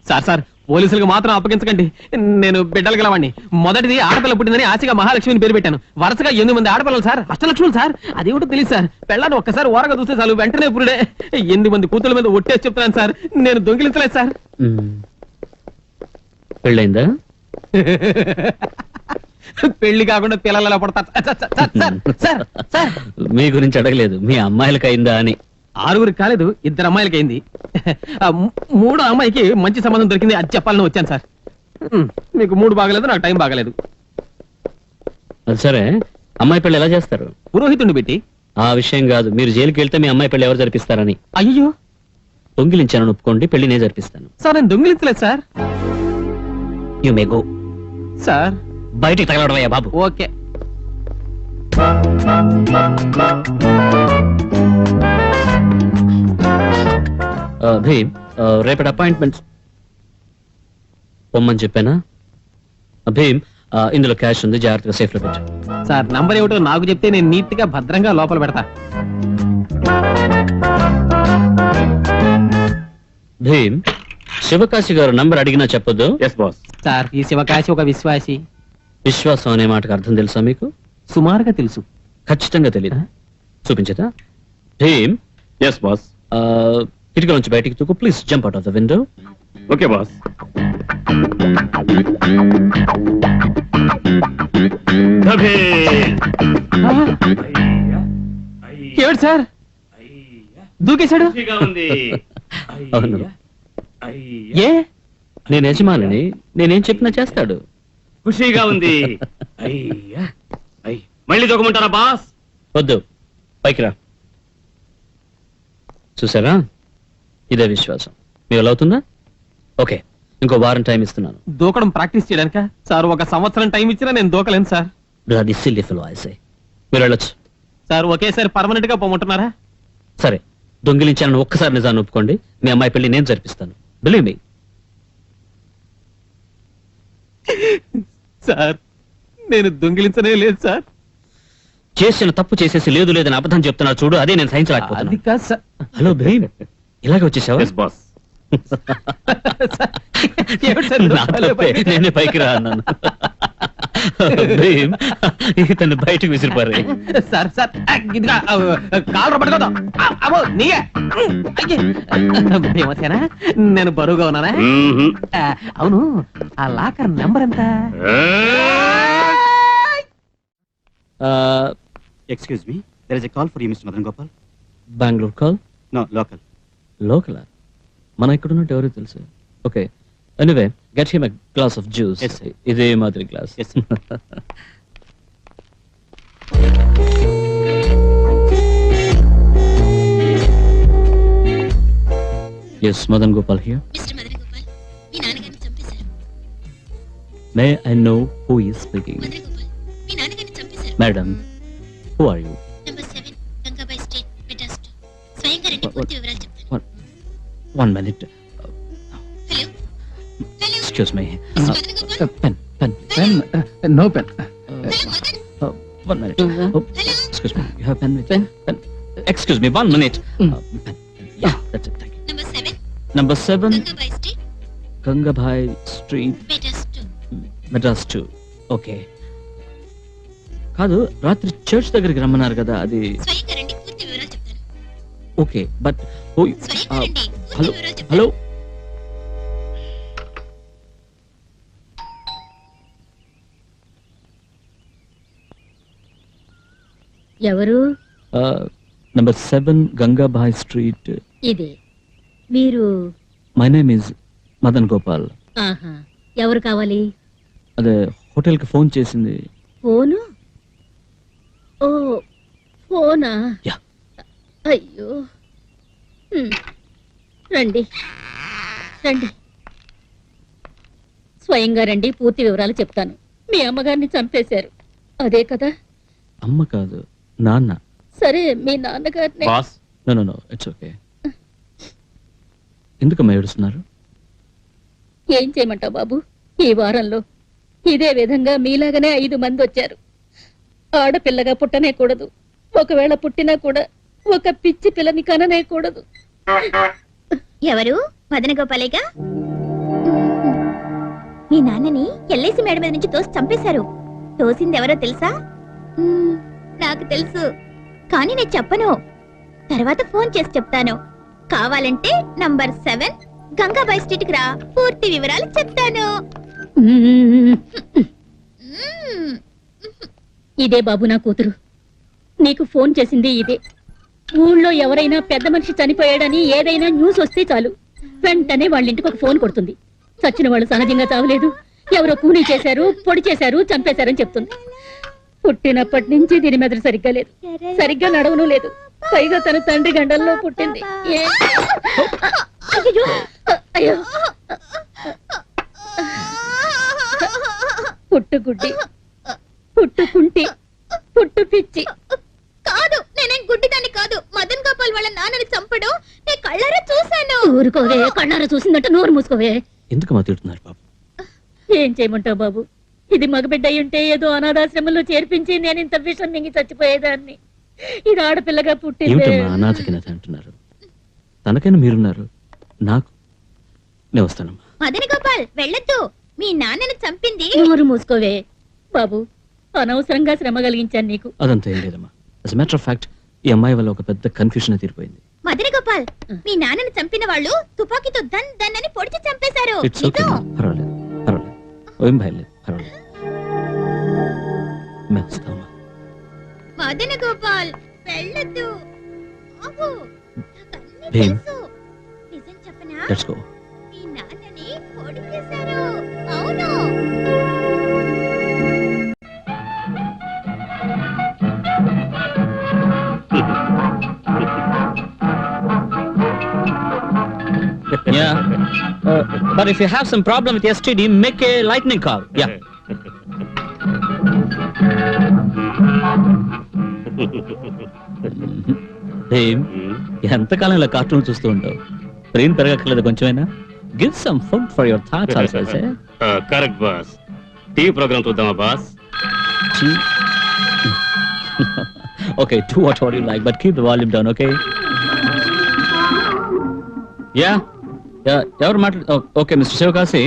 S8: సార్, పోలీసులకు మాత్రం అప్పగించకండి. నేను బిడ్డలు గలవాడిని. మొదటిది ఆడపిల్ల పుట్టిందని ఆశగా మహాలక్ష్మిని పేరు పెట్టాను. వరుసగా 8 మంది ఆడపిల్లలు సార్, అష్టలక్ష్ములు సార్. అదేమిటో తెలియదు సార్. పెళ్ళాన్ని ఒక్కసారి ఓరగా చూస్తే చాలు వెంటనే పురుడే. 8 మంది కూతుల మీద ఒట్టేసి చెప్తున్నాను సార్. నేను దొంగిలించలేదు సార్.
S2: పెళ్ళైందా?
S8: పెళ్లి కాకుండా పిల్లలు ఎలా పడతారు సార్? సార్,
S2: మీ గురించి అడగలేదు, మీ అమ్మాయిలకు అయిందా అని.
S8: 6 కాలేదు, 2 అమ్మాయిలకి అయింది. 3వ అమ్మాయికి మంచి సంబంధం దొరికింది. అది చెప్పాలని వచ్చాను సార్. మీకు 3 బాగలేదు, నాకు టైం బాగలేదు.
S2: అది సరే, అమ్మాయి పెళ్లి ఎలా చేస్తారు?
S8: పురోహితుడిని పెట్టి.
S2: ఆ విషయం కాదు, మీరు జైలుకి వెళ్తే మీ అమ్మాయి పెళ్లి ఎవరు జరిపిస్తారని.
S8: అయ్యో,
S2: దొంగిలించానని ఒప్పుకోండి, పెళ్లి నేను జరిపిస్తాను.
S8: సార్ నేను దొంగిలించలేదు sir.
S2: You may go.
S8: Sir
S2: బయటికి తగలడమయ్యా బాబు.
S8: ఓకే.
S2: భీమ్, రేపటి అపాయింట్మెంట్స్ పొమ్మని చెప్పానా? భీమ్, ఇందులో క్యాష్ ఉంది, జాగ్రత్తగా సేఫ్ లో పెట్టు.
S8: సార్ నంబర్ ఏమిటో నాకు చెప్తే నేను నీట్ గా భద్రంగా లోపల పెడతా.
S2: భీమ్, శివకాశి గారు నంబర్ అడిగినా చెప్పొద్దు.
S7: Yes boss.
S8: సార్ ఈ శివకాశి ఒక విశ్వాసి.
S2: విశ్వాసం అనే మాటకు అర్థం తెలుసా మీకు?
S8: సుమారుగా తెలుసు.
S2: ఖచ్చితంగా తెలీదా? చూపించదా? Bheem,
S7: yes boss.
S2: కిటికీ నుంచి బయటికి తూకు. Please jump out of the window.
S7: Okay boss.
S8: ఏమిటి సార్ దూకేశాడు?
S2: అవును,
S8: ఏ
S2: నేను యజమానిని, నేనేం చెప్పినా చేస్తాడు.
S7: ఖుషీగా ఉంది. మళ్ళీ దొక్కమంటారా బాస్?
S2: వద్దు, పైకి రా. చూసారా, ఇదే విశ్వాసం. మీ వల్ల అవుతుందా? ఓకే, ఇంకో వారం టైం ఇస్తున్నాను.
S8: దూకడం ప్రాక్టీస్ చేయడానిక సార్? ఒక సంవత్సరం టైం ఇచ్చినా నేను దూకలేను sir.
S2: Bloody silly fellow I say. మీరు వెళ్ళొచ్చు.
S8: సార్ ఒకేసారి పర్మనెంట్ గా పోమంటున్నారా?
S2: సరే, దొంగిలించాలని ఒక్కసారి నిజాన్ని ఒప్పుకోండి, మీ అమ్మాయి పెళ్లి నేను జరిపిస్తాను. Believe me.
S8: సార్ నేను దొంగిలించనే లేదు సార్.
S2: చేసిన తప్పు చేసేసి లేదు లేదని అబద్ధం చెప్తున్నా చూడు, అదే నేను
S8: అది
S2: సహించలేకపోతున్నాను.
S8: కాదు సార్.
S2: హలో భీమ్, ఇలాగే వచ్చేసావా?
S7: Yes boss.
S8: ఏమిటి సార్
S2: నా తప్పే, నేనే పైకి రా అన్నాను. భీమ్, ఇతను బయటకు విసిరిపారు.
S8: సార్ సార్ ఇదిగా కాలర పట్టుకోదా? అబ్బో నీయే. భీమసేనా, నేను బరువుగా ఉన్నానా? అవును, ఆ లాకర్ నెంబర్ ఎంత?
S3: Excuse me, there is a call for you mister Madan Gopal.
S2: Bengaluru call?
S3: No, local.
S2: లోకలా? మనం ఇక్కడ ఉన్నట్టు ఎవరో తెలుసు. Okay, anyway get him a glass of juice.
S3: Yes, sir.
S2: ఇదే మాదిరి glass.
S3: Yes, sir.
S2: Yes, Madan Gopal here.
S5: Mister Madan Gopal, మీ నాన్నగారిని చంపేశారు.
S2: May I know who is speaking?
S5: Madan Gopal, మీ నాన్నగారిని చంపేశారు.
S2: Madam, who are you?
S5: Number 7 Gangabai street, Madras 2. స్వయంగా రండి, పూర్తి వివరాలు చెప్తాను.
S2: One minute.
S5: Hello hello,
S2: excuse me.
S5: Mister Madan Gopal.
S2: Pen.
S8: No pen.
S5: Hello Madan.
S2: One minute.
S5: Hello.
S2: Excuse me, you have pen with pen? Excuse me, one minute. Ya, that's it, thank you.
S5: Number 7
S2: number 7
S5: Gangabai street,
S2: Gangabhai street,
S5: Madras 2.
S2: Madras 2. Okay. కాదు, రాత్రి church దగ్గరికి రమ్మన్నారు కదా, అది
S5: స్వయంగా రండి, పూర్తి వివరాలు చెప్తాను.
S2: ఓకే, బట్
S5: స్వయంగా రండి, పూర్తి
S2: హలో
S5: వివరాలు చెప్తాను.
S2: హలో.
S5: ఎవరు?
S2: Number 7 Gangabhai street.
S5: ఇదే. మీరు?
S2: My name is Madan Gopal.
S5: ఆహా, ఎవరు కావాలి?
S2: అదే హోటల్కి ఫోన్ చేసింది.
S5: ఫోను? ఓ, ఫోనా?
S2: యా.
S5: అయ్యో. రండి రండి, స్వయంగా రండి, పూర్తి వివరాలు చెప్తాను. మీ అమ్మగారిని చంపేశారు, అదే కదా?
S2: అమ్మ కాదు, నాన్న.
S5: సరే, మీ నాన్నగారిని.
S7: బాస్.
S2: No, it's okay. ఎందుకమ్మా ఏడుస్తున్నారు?
S5: ఏం చేయమంటావు బాబు, ఈ వారంలో ఇదే విధంగా మీలాగానే 5 మంది వచ్చారు. ఆడపిల్లగా పుట్టనే కూడదు, ఒకవేళ పుట్టినా కూడా ఒక పిచ్చి పిల్లని కననే కూడదు.
S9: ఎవరు? మదన గోపాలేగా? మీ నాన్నని ఎల్ఐసి మేడ మీద నుంచి తోసి చంపేశారు. తోసింది ఎవరో తెలుసా? నాకు తెలుసు, కానీ నేను చెప్పను. తర్వాత ఫోన్ చేసి చెప్తాను. కావాలంటే నంబర్ 7 గంగాబాయ్ స్ట్రీట్ కి రా, పూర్తి వివరాలు చెప్తాను.
S5: ఇదే బాబు నా కూతురు, నీకు ఫోన్ చేసింది ఇదే. ఊళ్ళో ఎవరైనా పెద్ద మనిషి చనిపోయాడని ఏదైనా న్యూస్ వస్తే చాలు, వెంటనే వాళ్ళ ఇంటికి ఒక ఫోన్ కొడుతుంది. చచ్చిన వాళ్ళు సహజంగా చావలేదు, ఎవరో కూనీ చేశారు, పొడి చేశారు, చంపేశారని చెప్తుంది. పుట్టినప్పటి నుంచి దీని మెదడు సరిగ్గా లేదు, సరిగ్గా నడవను లేదు. పైగా తన తండ్రి గండల్లో పుట్టింది. అయ్యో అయ్యో, పుట్టుగుడ్డి, పుట్టుకుంటి, పుట్టు పిచ్చి.
S9: కాదు, నేనేం గుడ్డిదాన్ని కాదు. మదన్ గోపాల్ వాళ్ళ నాన్నని చంపడం నేను కళ్ళారా చూశాను.
S5: ఊరుకోవే, కళ్ళారా చూసిందంటే నోరు మూసుకోవే.
S2: ఎందుకు మా తిడుతున్నారు పాపం?
S5: ఏం చేయమంటావు బాబు, ఇది మగబిడ్డ ఉంటే ఏదో అనాథాశ్రమంలో చేర్పించి నేను ఇంత విషం మింగి చచ్చిపోయేదాన్ని. ఇది ఆడపిల్లగా పుట్టింది.
S2: ఏమిటమ్మా అనాథకినత అంటున్నారు? తనకైనా మీరున్నారు, నాకు నేను వస్తానమ్మా.
S9: మదన్ గోపాల్ వెళ్ళొద్దు, మీ నాన్నని చంపింది.
S5: నోరు మూసుకోవే బాబు, అనవసరంగా శ్రమ కలిగించాను నీకు.
S2: అదంతా ఏం లేదమ్మా. అస్ మ్యాటర్ ఆఫ్ ఫ్యాక్ట్ ఈ అమ్మాయి వల్ల ఒక పెద్ద కన్ఫ్యూషన్ తీరిపోయింది.
S9: మదన్ గోపాల్, మీ నాన్నని చంపిన వాళ్ళు తుపాకీతో దన్ దన్ అని పొడిచి చంపేశారు.
S2: ఇట్స్ ఓకే, పర్వాలేదు పర్వాలేదు, ఏం భయం లేదు, పర్వాలేదు. మేము వస్తామమ్మా.
S9: మదన్ గోపాల్ వెళ్ళొద్దు. ఆగు, నాకన్నీ
S2: భీమ్.
S9: తెలుసు. నిజం చెప్పనా?
S2: Let's go.
S9: మీ నాన్నని పొడి చేశారు. అవును.
S2: Yeah. But if you have some problem with STD, make a lightning call. Yeah. Bhim, ఎంతకాలం ఇలా కార్టూన్ చూస్తూ ఉంటావు? బ్రెయిన్ పెరగక్కర్లేదు కొంచెమైనా? Give some food for your thoughts also. Say
S4: correct boss. TV program చూద్దామా boss?
S2: Okay, do whatever you like, but keep the volume down, okay? Yeah. ఎవరు మాట్లాడు? Okay mister Sivakasi,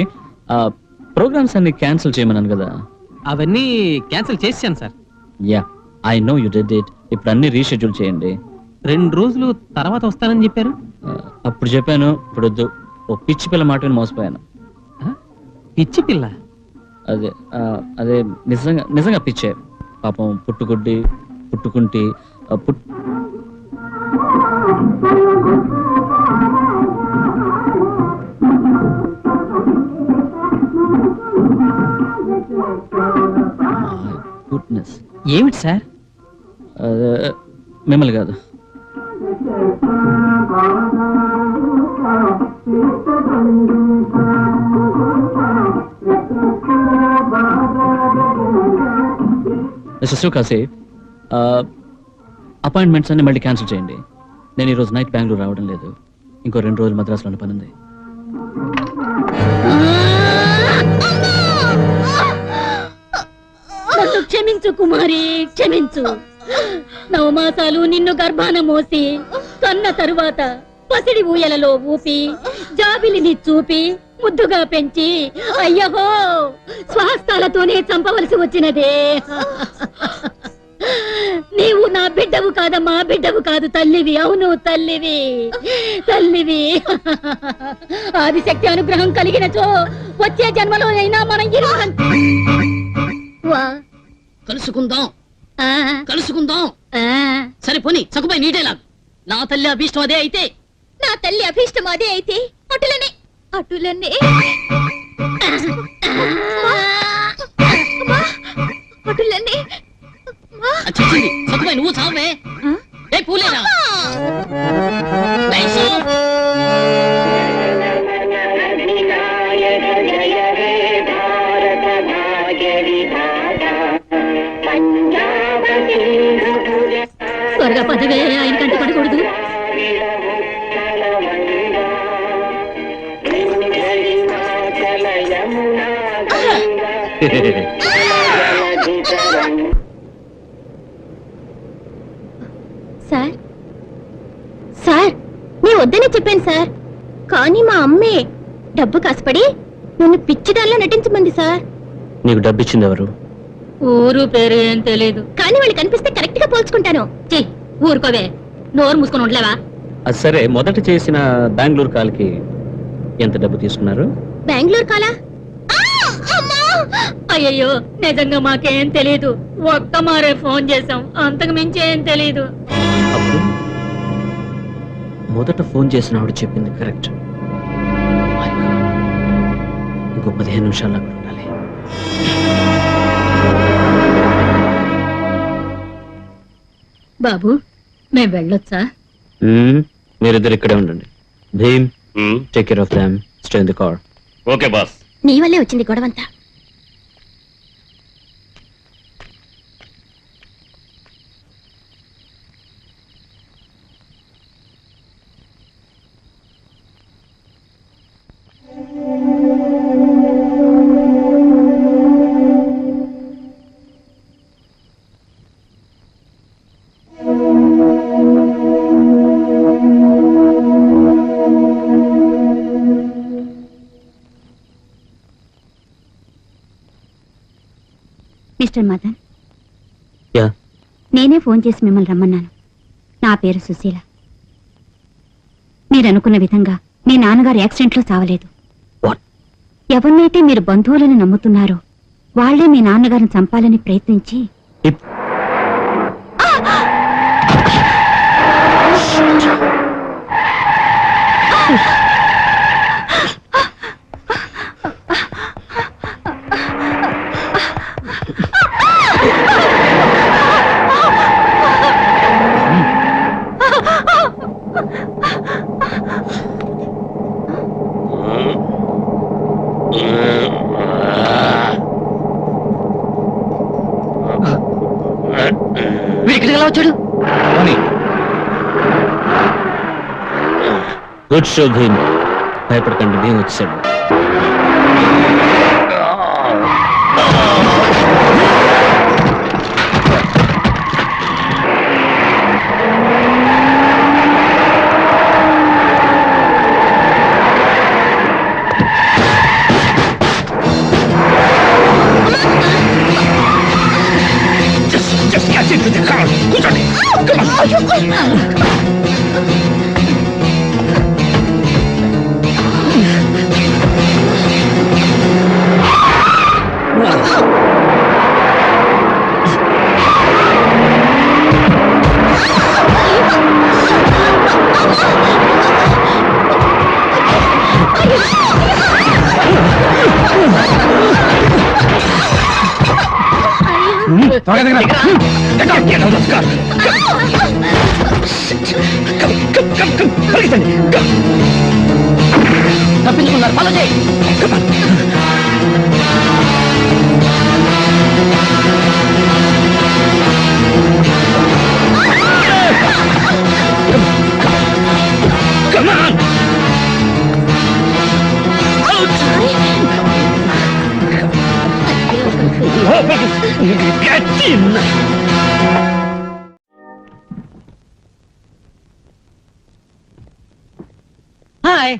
S2: programmes అన్ని క్యాన్సిల్ చేయమన్నాను కదా.
S8: అవన్నీ క్యాన్సిల్ చేశాను sir.
S2: Yeah, I know you did it. ఇప్పుడు అన్ని reschedule చేయండి.
S8: 2 రోజులు తర్వాత వస్తానని చెప్పారు.
S2: అప్పుడు చెప్పాను, ఇప్పుడు వద్దు. ఓ పిచ్చి పిల్ల మాట విని మోసపోయాను.
S8: పిచ్చి పిల్ల?
S2: అదే నిజంగా పిచ్చే. పాపం పుట్టుగుడ్డి, పుట్టుకుంటి, గుడ్నెస్.
S8: ఏమిటి సార్?
S2: మిమ్మల్ని కాదు. మిస్టర్ శివకాశి, అపాయింట్మెంట్స్ అన్ని మళ్ళీ క్యాన్సిల్ చేయండి. నేను ఈరోజు నైట్ బెంగళూరు రావడం లేదు. ఇంకో 2 రోజులు మద్రాసులోనే పని ఉంది.
S5: నన్ను క్షమించు కుమారి, క్షమించు. 9 మాసాలు నిన్ను గర్భాన మోసి కన్న తరువాత పసిడి ఊయలలో ఊపి జాబిలిని చూపి ముద్దుగా పెంచి అయ్యహో స్వహస్తాలతోనే చంపవలసి వచ్చినదే. నీవు నా బిడ్డవు కాదమ్మా, బిడ్డవు కాదు, తల్లివి. అవును, తల్లివి, తల్లివి. ఆదిశక్తి అనుగ్రహం కలిగినచో వచ్చే జన్మలో అయినా మనం
S1: కలుసుకుందాం, కలుసుకుందాం. సరే పోనీ, చకుపై నీటేలా. నా తల్లి అభీష్టం అదే అయితే,
S9: నా తల్లి అభీష్టం అదే అయితే అటులనే అటులనే అటులనే
S1: వచ్చింది. చకుపై నువ్వు చావే. ఏ పూలేరా
S5: త్వరగా పదవే, ఆయన కంట పడకూడదు.
S9: సార్, సార్, నీ వద్దనే చెప్పాను సార్. కానీ మా అమ్మే డబ్బు కాసపడి నన్ను పిచ్చిదానిలో నటించమంది సార్.
S2: నీకు డబ్బు ఇచ్చింది ఎవరు?
S5: ఊరు పేరు ఏం తెలీదు.
S9: కానీ వాళ్ళు కనిపిస్తే కరెక్ట్ గా పోల్చుకుంటాను.
S5: ఊరుకోవే, నోరు మూసుకొని ఉండలేవా?
S2: అది సరే, మొదట చేసిన బెంగళూరు కాల్కి ఎంత డబ్బు తీసుకున్నారు?
S9: బెంగళూరు కాలా?
S5: అయ్యయ్యో, నిజంగా మాకేం తెలీదు. ఒక్క మారే ఫోన్ చేసాం, అంతకు మించి ఏం తెలీదు.
S2: అప్పుడు మొదట ఫోన్ చేసిన ఆవిడ చెప్పింది కరెక్ట్. ఇంకో 15 నిమిషాలు అక్కడ ఉండాలి.
S5: బాబు, మేము వెళ్ళొచ్చా?
S2: మీరిద్దరు ఇక్కడే ఉండండి. Bhim, take care of them, stay in the car.
S4: Okay boss.
S9: నీ వల్లే వచ్చింది గొడవంతా. మిస్టర్ మదన్,
S2: యా,
S9: నేనే ఫోన్ చేసి మిమ్మల్ని రమ్మన్నాను. నా పేరు సుశీల. మీరు అనుకున్న విధంగా మీ నాన్నగారు యాక్సిడెంట్లో చావలేదు.
S2: What?
S9: ఎవరినైతే మీరు బంధువులను నమ్ముతున్నారో వాళ్లే మీ నాన్నగారిని చంపాలని ప్రయత్నించి
S2: ఇప్- గుడ్ షో భీమ్. భయపడకండి, భీమ్ వచ్చాడు.
S8: తప్పించుకున్నారు. ఫాలో చేయి. హాయ్.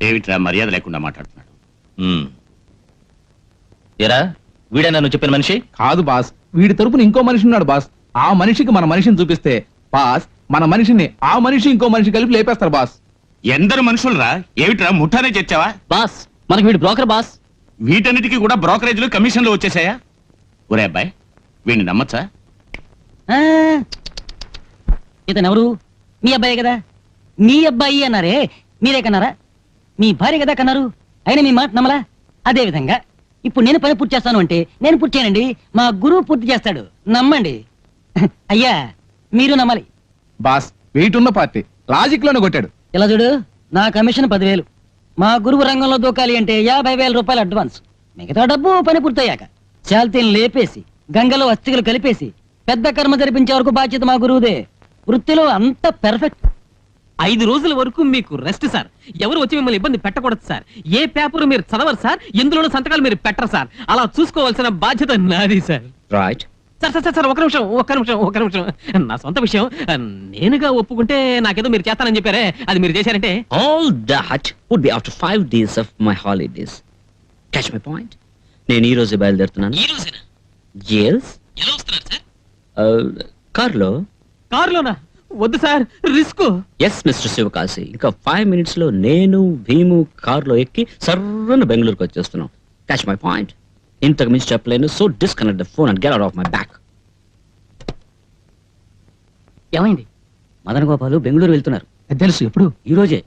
S7: ఏమిట్రా మర్యాద లేకుండా మాట్లాడుతున్నాడు?
S1: ఎరా వీడేనా నువ్వు చెప్పిన మనిషి?
S10: కాదు బాస్, వీడి తరపున ఇంకో మనిషి ఉన్నాడు బాస్. ఆ మనిషికి మన మనిషిని చూపిస్తే బాస్, మన మనిషిని ఆ మనిషి ఇంకో మనిషి కలిపి లేపేస్తారు బాస్.
S7: ఎందరు మనుషులరా? ఏమిట్రా ముఠానే తెచ్చావా?
S8: బాస్, మనకి వీడు బ్రోకర్ బాస్.
S7: వీటన్నిటికీ కూడా బ్రోకరేజ్లు కమిషన్లు వచ్చేసాయా? ఒరే అబ్బాయి, వీడిని నమ్మచ్చా?
S8: ఇతను ఎవరు? మీ అబ్బాయి కదా. మీ అబ్బాయి అన్నారే, మీరే కన్నారా? మీ భార్య కదా కన్నారు. అయినా మీ మాట నమ్మలా. అదే విధంగా ఇప్పుడు నేను పని పూర్తి చేస్తాను అంటే నేను పూర్తి చేయనండి, మా గురువు పూర్తి చేస్తాడు. నమ్మండి. అయ్యా మీరు నమ్మాలి.
S10: బాస్, వెయిట్ ఉన్న పార్టీ లాజిక్ లోనే కొట్టాడు.
S8: ఇలా చూడు, నా కమిషన్ 10,000. మా గురువు రంగంలో దూకాలి అంటే 50,000 రూపాయలు అడ్వాన్స్. మిగతా డబ్బు పని పూర్తయ్యాక చాల్తీని లేపేసి గంగలో అస్థికలు కలిపేసి పెద్ద కర్మ జరిపించే వరకు బాధ్యత మా గురువుదే. వృత్తిలో అంత పెర్ఫెక్ట్. 5 రోజుల వరకు మీకు రెస్ట్ సార్. ఎవరు వచ్చి మిమ్మల్ని ఇబ్బంది పెట్టకూడదు సార్. ఏ పేపర్ మీరు చదవరు సార్, ఎందులోనూ సంతకాలు మీరు పెట్టరు సార్. అలా చూసుకోవాల్సిన బాధ్యత నాది sir.
S2: Right.
S8: Sir sir sir ఒక్క నిమిషం. నా సొంత విషయం. నేనుగా ఒప్పుకుంటే నాకేదో మీరు చేస్తానని చెప్పారే, అది మీరు చేశారంటే
S2: All that would be after 5 days of my holidays. Catch my point? నేను ఈ రోజు బయలుదేరుతున్నాను.
S8: ఈ రోజేనా?
S2: Yes.
S8: ఎలా వస్తున్నారు సార్?
S2: కార్లో.
S8: కారులోనా? వద్దు sir, risk.
S2: Yes mister Sivakasi, ఇంకా 5 minutes లో నేను భీము కార్లో ఎక్కి సర్రన బెంగళూరుకి వచ్చేస్తున్నాం. Catch my point? ఇంతకు మించి చెప్పలేను. So disconnect the phone and get out of my back.
S8: ఏమైంది? మదన్ గోపాలు బెంగళూరు వెళ్తున్నారు.
S10: తెలుసు. ఎప్పుడు?
S8: ఈ రోజే.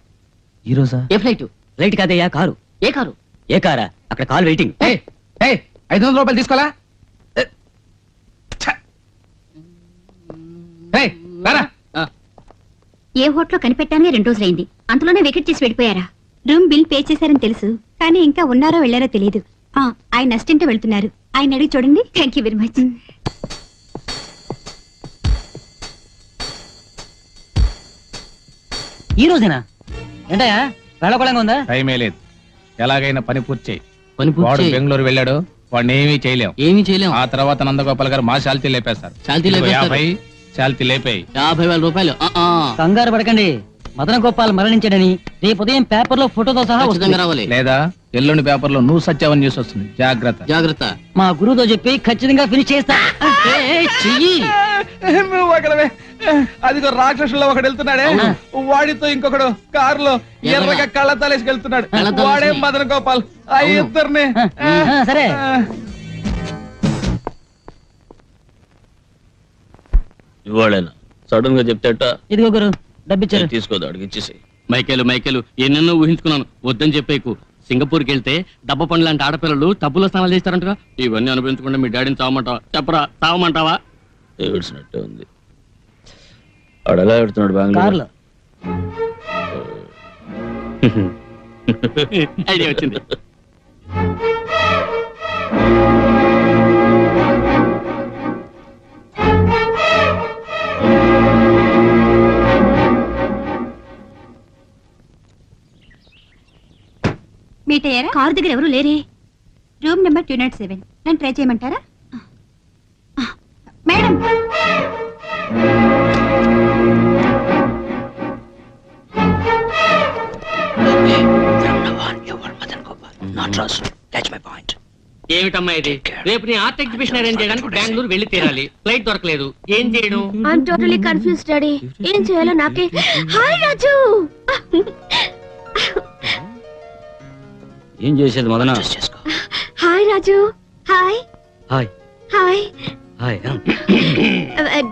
S10: ఈ రోజా?
S8: ఏ ఫ్లైట్? ఫ్లైట్ కాదయ్యా, కారు. ఏ కారు? ఏ కారా? అక్కడ కాల్ వెయిటింగ్.
S10: 500 రూపాయలు తీసుకోవాలా ఏయ్, రారా.
S9: ఏ హోటల్లో కనిపెట్టానే 2 రోజులైంది, అంతలోనే వికెట్ చేసి వెళ్ళిపోయారా? రూమ్ బిల్ పే చేశారని తెలుసు, కానీ ఇంకా ఉన్నారో వెళ్ళారో తెలియదు. ఆయన అసిస్టెంట్ వెళ్తున్నారు, ఆయన అడిగి చూడండి. Thank you very much.
S8: ఈ రోజేనా? ఏంటయ్యా వెళ్ళకోళంగా ఉందా?
S10: టైమే లేదు, ఎలాగైనా పని పూర్తి చేయి.
S8: పని
S10: వాడు బెంగళూరు వెళ్ళాడు, వాడిని ఏమీ చేయలేం.
S8: ఏమీ చేయలేం.
S10: ఆ తర్వాత నందగోపాల్ గారు మా శాల్తీ లేపేస్తారు.
S8: శాల్తీ
S10: ఇదిగో
S8: లేపేస్తారు.
S10: 50 శాల్తీ లేపేయి.
S8: 50,000 రూపాయలు. కంగారు పడకండి, మదన గోపాల్ మరణించాడని రేపు ఉదయం పేపర్ లో ఫోటోతో సహా రావాలి.
S10: లేదా ఎల్లుండి పేపర్ లో నువ్వు సత్యావని న్యూస్ వస్తుంది, జాగ్రత్త.
S8: జాగ్రత్త. మా గురువుతో చెప్పి ఖచ్చితంగా ఫినిష్ చేస్తా. చెయ్యి.
S10: నువ్వు ఒకడవే. అదిగో రాక్షసుల్లో ఒకడు వెళ్తున్నాడే, వాడితో ఇంకొకడు కారులో ఎర్రగా కళ్ళతాలేసి వెళ్తున్నాడు.
S8: కళ్ళద్దాలేసి.
S10: వాడే మదన గోపాల్. ఆ ఇద్దరిని
S8: సరే.
S2: ఇవాళేనా సడన్ గా చెప్తేట
S8: ఇదిగో గురు డబ్బిచ్చారు.
S2: తీసుకోదు అడిగి ఇచ్చేసి.
S1: మైకేలు ఎన్నెన్నో ఊహించుకున్నాను, వద్దని చెప్పేకు. సింగపూర్కి వెళ్తే దెబ్బ పండ్లు లాంటి ఆడపిల్లలు టబ్బులో స్నానాలు చేస్తారంటగా. ఇవన్నీ అనుభవించకుండా మీ డాడీని చావమంటావా? చెప్పరా, చావమంటావా?
S2: ఏడ్చినట్టే ఉంది. అడలా పెడుతున్నాడు బెంగళూరు.
S8: కార్లో
S1: ఐడియా వచ్చింది.
S9: మీట్ అయ్యారా? కారు దగ్గర ఎవరు లేరే. Room number 207. నన్ను ట్రై చేయమంటారా? మేడం,
S1: ఏమిటమ్మా ఇది? రేపు నీ ఆర్ట్ ఎగ్జిబిషన్ అరేంజ్ చేయడానికి బెంగళూరు వెళ్ళి తీరాలి. ఫ్లైట్ దొరకలేదు, ఏం చేయడం?
S9: I'm totally confuse daddy. ఏం చేయాలో నాకే. హాయ్ రాజు.
S2: ఏం చేసేది Madana?
S9: Hi Raju. Hi
S2: hi
S9: hi.
S2: Hi.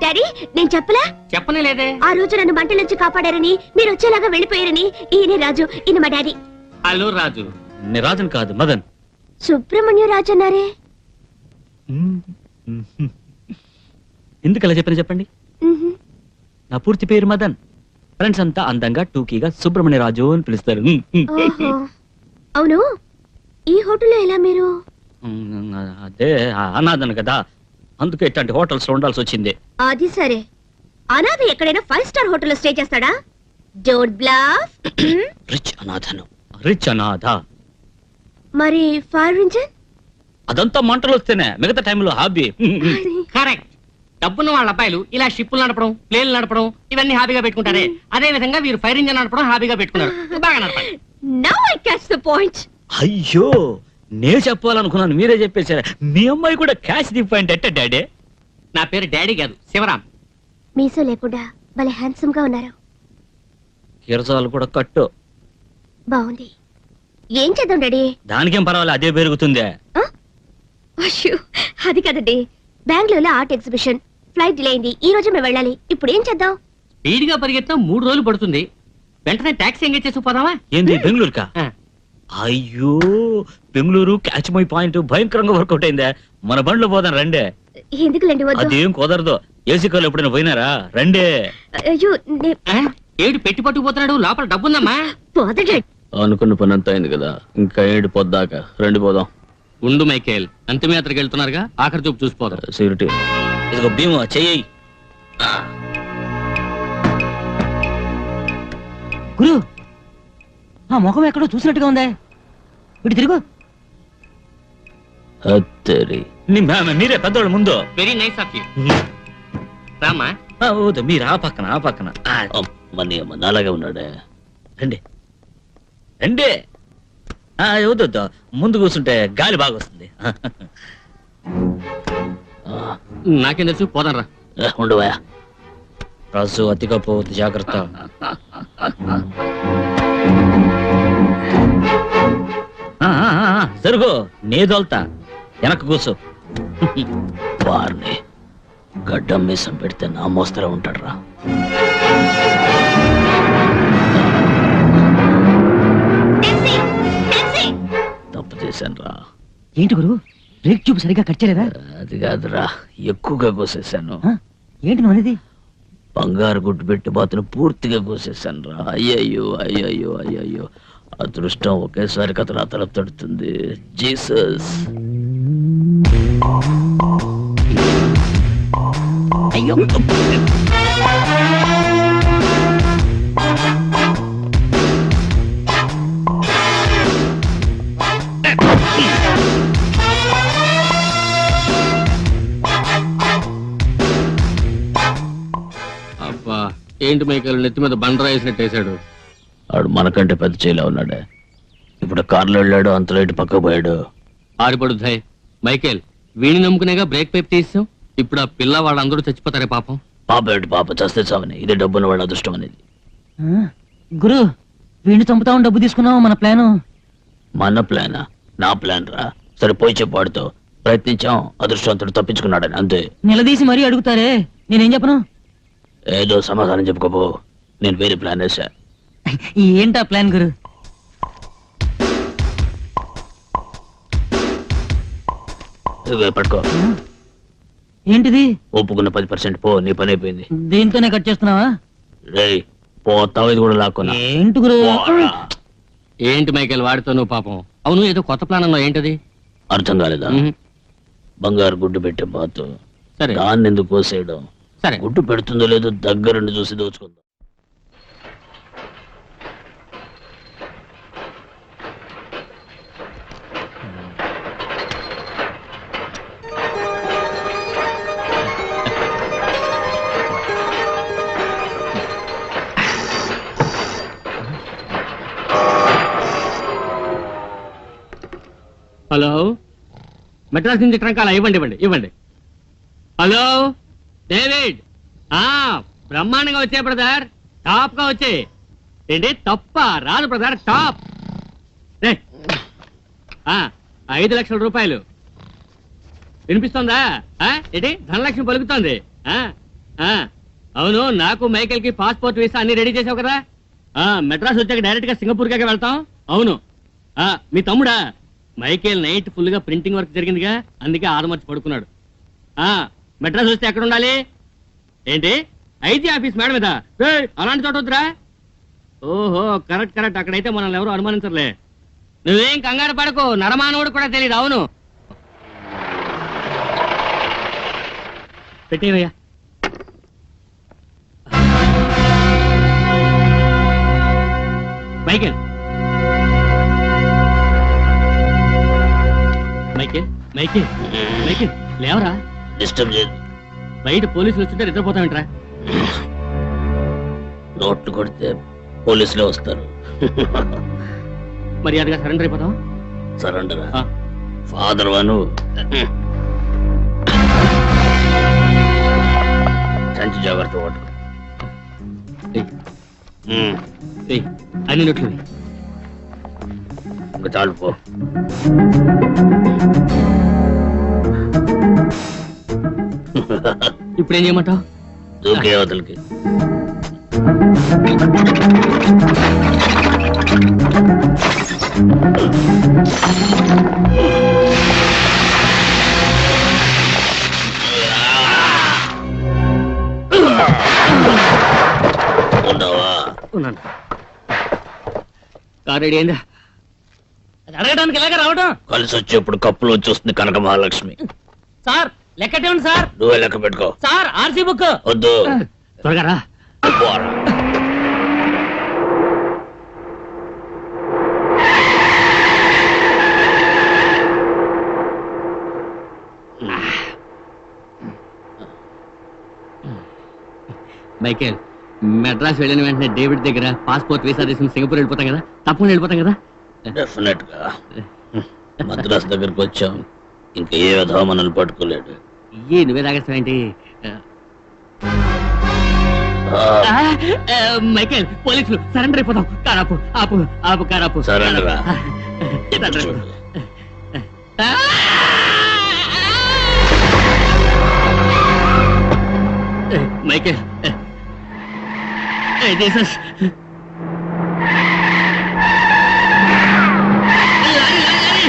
S9: Daddy, నేను చెప్పలా?
S1: చెప్పనే లేదే.
S9: ఆ రోజు నన్ను మంటల నుంచి కాపాడారని, మీరు వచ్చేలాగా వెళ్ళిపోయారని. ఈయనే రాజు, ఈయన మా డాడీ.
S1: హలో రాజు.
S2: నీ రాజన్ కాదు మదన్.
S9: సుబ్రహ్మణ్యం రాజు అన్నారే.
S2: ఎందుకు అలా చెప్పని చెప్పండి.
S9: మ్హూ.
S2: నా పూర్తి పేరు మదన్. ఫ్రెండ్స్ అంతా అందంగా టూకీగా సుబ్రహ్మణ్య రాజు అని పిలుస్తారు.
S9: ఓహో. అవును, ఈ హోటల్లో ఎలా మీరు?
S2: అదే అనాథను కదా, అందుకే ఇట్లాంటి హోటల్స్ లో ఉండాల్సి వచ్చింది.
S9: అది సరే. అనాథ ఎక్కడైనా 5 స్టార్ హోటల్లో స్టే చేస్తాడా? డోంట్ బ్లాఫ్.
S2: రిచ్ అనాథను. రిచ్ అనాథ.
S9: మరి ఫైర్ ఇంజన్?
S2: అదంతా మంటలు వస్తేనే, మిగతా టైంలో హాబీ.
S1: కరెక్ట్. డబ్బున్న వాళ్ళ అబ్బాయిలు ఇలా షిప్పులు నడపడం, ప్లేన్లు నడపడం ఇవన్నీ హాబీగా పెట్టుకుంటారే, అదే విధంగా వీరు ఫైర్ ఇంజన్ నడపడం హాబీగా పెట్టుకున్నారు. బాగా నడపండి.
S9: Now I catch the point.
S2: అయ్యో, నేను చెప్పాలనుకున్నాను, మీరే చెప్పేశారా. మీ అమ్మాయి కూడా క్యాచ్ ది పాయింట్ అంటే డాడీ.
S1: నా పేరు డాడీ కాదు, శివరాం.
S9: మీసో లేకుండా భలే హ్యాండ్సమ్ గా ఉన్నారు.
S2: కిరసాలు కూడా కట్టు.
S9: బాగుంది. ఏం చేద్దాం డాడీ?
S2: దానికేం పర్వాలేదు, అదే పెరుగుతుంది.
S9: అయ్యో, అది కదండి. బెంగళూరులో ఆర్ట్ ఎగ్జిబిషన్, ఫ్లైట్ డిలే అయింది. ఈ రోజు మేము వెళ్ళాలి. ఇప్పుడు ఏం చేద్దాం?
S1: స్పీడ్ గా పరిగెత్తినా 3 రోజులు పడుతుంది. వెంటనే టాక్సీ ఎంగేజ్ చేసి పోదామా?
S2: ఏంది బెంగళూరుకా?
S1: ఆ.
S2: అయ్యో, బెంగళూరు క్యాచ్ మై పాయింట్ భయంకరంగా వర్కౌట్ అయిందా. మన బండ్లో పోదాం రండే.
S9: ఎందుకులేండి, వద్దు.
S2: అదేం కుదరదు. ఏసీ కాలు ఎప్పుడైనా పోయినారా? రండే.
S9: అయ్యో,
S1: ఏడు పెట్టి పట్టుకుపోతున్నాడు, లోపల డబ్బుందమ్మా.
S9: పోదండి.
S2: అనుకున్న పని అంతా అయింది కదా, ఇంకా 7 పొద్దాకా రండి పోదాం.
S1: ఉండు మైకేల్, అంతిమయాత్రకి వెళ్తున్నారుగా, ఆఖరి చూపు చూసిపోదాం.
S2: సిగరెట్ ఇదిగో భీమా చెయ్యి.
S8: గురు, ఆ ముఖం ఎక్కడో చూసినట్టుగా ఉందే. ఇటు తిరుగు.
S2: అత్తరి మీరే పెద్దవాళ్ళు ముందు.
S1: Very nice of you. Rama.
S2: వద్దు, మీరు ఆ పక్కన. మనీ అమ్మ అలాగే ఉన్నాడే. రండి రండి. వద్దు, ముందు కూర్చుంటే గాలి బాగా వస్తుంది.
S1: నాకేం తెలుసు, పోదాం రా.
S2: ఉండవా రాజు, అతిగా పోవద్దు, జాగ్రత్త. జరుగు, నేదోల్తా. వెనక్కి కూర్చో. వారిని గడ్డం మీసం పెడితే నా మోస్తరా ఉంటాడు రా. తప్పు చేశాను రా.
S8: ఏంటి గురు, బ్రేక్ ట్యూబ్ సరిగా కట్ చేయలేదా?
S2: అది కాదురా, ఎక్కువగా కోసేసాను.
S8: ఏంటి నువ్వు అనేది?
S2: బంగారు గుడ్డు పెట్టి బాతును పూర్తిగా కోసేసాను రా. అయ్యయ్యో అయ్యయ్యో అయ్యయ్యో, అదృష్టం ఒకేసారి కథ తల తడుతుంది. జీసస్.
S8: అయ్యో
S2: అబ్బా, ఏంటి మైకేల్ నెత్తి మీద బండరా వేసినట్టు వేసాడు. ఆడు మనకంటే పెద్ద చేయలే ఉన్నాడే. ఇప్పుడు కార్లో వెళ్ళాడు, అంతలో ఇటు పక్క పోయాడు.
S8: ఆరిపడుద్దాయి మైకేల్, వీణి నమ్ముకునేగా బ్రేక్ పైప్ తీసాం. ఇప్పుడు ఆ పిల్ల వాళ్ళందరూ చచ్చిపోతారే పాపం.
S2: పాప ఏమిటి పాప, చస్తే చావని. ఇదే డబ్బున్న వాళ్ళ అదృష్టం అనేది.
S8: గురు, వీణి చంపుతామని డబ్బు తీసుకున్నావు. మన ప్లాను
S2: మన ప్లానా? నా ప్లాన్ రా. సరే పోయి చెప్పాడుతో ప్రయత్నించాం, అదృష్టవంతుడు తప్పించుకున్నాడని అంతే.
S8: నిలదీసి మరీ అడుగుతారే, నేనేం చెప్పను?
S2: ఏదో సమాధానం చెప్పుకోబో, నేను వేరే ప్లాన్ వేసా.
S8: ఏంటా ప్లాన్ గురు?
S2: ఇదిగో పట్టుకో.
S8: ఏంటిది?
S2: ఒప్పుకున్న 10% పో, నీ పని అయిపోయింది.
S8: దీంతోనే కట్ చేస్తున్నావా?
S2: రేయ్ పోతావు, ఇది కూడా లాక్కున్నా.
S8: ఏంటి గురు?
S2: పోరా.
S8: ఏంటి మైకేల్ వాడితో నువ్వు పాపం? అవును, ఏదో కొత్త ప్లాన్ అన్నావు, ఏంటది?
S2: అర్థం కాలేదా? బంగారు గుడ్డు పెట్టే బాతు,
S8: సరే
S2: దాన్ని ఎందుకు కోసేయడం?
S8: సరే,
S2: గుడ్డు పెడుతుందో లేదో దగ్గరుండి చూసి దోచుకుందాం.
S8: హలో, మెడ్రాస్ నుంచి ట్రంకాల ఇవ్వండి ఇవ్వండి ఇవ్వండి. హలో డేవిడ్, బ్రహ్మాండంగా వచ్చే బ్రదర్, టాప్ గా వచ్చే. ఏంటి తప్ప? రాదు బ్రదర్, టాప్. 5 లక్షల రూపాయలు వినిపిస్తోందా? ఏంటి ధనలక్ష్మి పలుకుతోంది? అవును, నాకు మైకేల్ కి పాస్పోర్ట్ వీసా అన్ని రెడీ చేసావు కదా. మెడ్రాస్ వచ్చాక డైరెక్ట్ గా సింగపూర్ కే వెళ్తాం. అవును, మీ తమ్ముడా మైకేల్ నైట్ ఫుల్ గా ప్రింటింగ్ వర్క్ జరిగిందిగా, అందుకే ఆదమర్చి పడుకున్నాడు. మెడ్రాస్ వస్తే ఎక్కడ ఉండాలి? ఏంటి ఐటీ ఆఫీస్ మేడం మీద? అలాంటి చోట వద్దురా. ఓహో, కరెక్ట్ కరెక్ట్, అక్కడైతే మనల్ని ఎవరు అనుమానించరులే. నువ్వేం కంగారు పడకు, నరమానవుడు కూడా తెలియదు. అవును, పెట్టేవయ్యా. మైకేల్ మైకేల్ మైకేల్ మైకేల్ లేవరా.
S2: డిస్టర్బ్ చేయదు.
S8: బయట పోలీసులు వస్తుంటే నిద్రపోతామంటరా.
S2: నోట్లు కొడితే పోలీసులే వస్తారు.
S8: మర్యాదగా సరెండర్ అయిపోతాం.
S2: సరెండర్ ఫాదర్ వాను సంచి జాగ్రత్త పట్టుకో.
S8: అన్ని నోట్లు
S2: ఇంకా చాలు పో.
S8: ఇప్పుడేం చేయమంటావు?
S2: దూకే అవతలకి. ఉన్నావా?
S8: ఉన్నాను. కారు రెడీ అయిందా? అది అడగడానికి ఎలాగ రావడం?
S2: కలిసి వచ్చేప్పుడు కప్పులు వచ్చేస్తుంది కనక మహాలక్ష్మి.
S8: సార్ లెక్కటేమండి సార్?
S2: నువ్వే లెక్క పెట్టుకో.
S8: సార్ ఆర్సీ బుక్
S2: వద్దు,
S8: త్వరగా రా.
S2: పోరా.
S8: మైకేల్, మెడ్రాస్ వెళ్ళిన వెంటనే డేవిడ్ దగ్గర పాస్పోర్ట్ వీసా తీసుకుని సింగపూర్ వెళ్ళిపోతాం కదా, తప్పకుండా వెళ్ళిపోతాం కదా.
S2: డెఫినెట్ గా. మద్రాస్ దగ్గరకు వచ్చాం, ఇంకా ఏ విధంగా మనల్ని పట్టుకోలేడు.
S8: నువ్వే తాగేస్తావేంటి? మైకేల్, పోలీసులు, సరెండర్ అయిపోతాం. కారాపు ఆపు ఆపు, కారాపు.
S2: సరెండర్ చూడు.
S8: Michael, Jesus, lorry, lorry, lorry.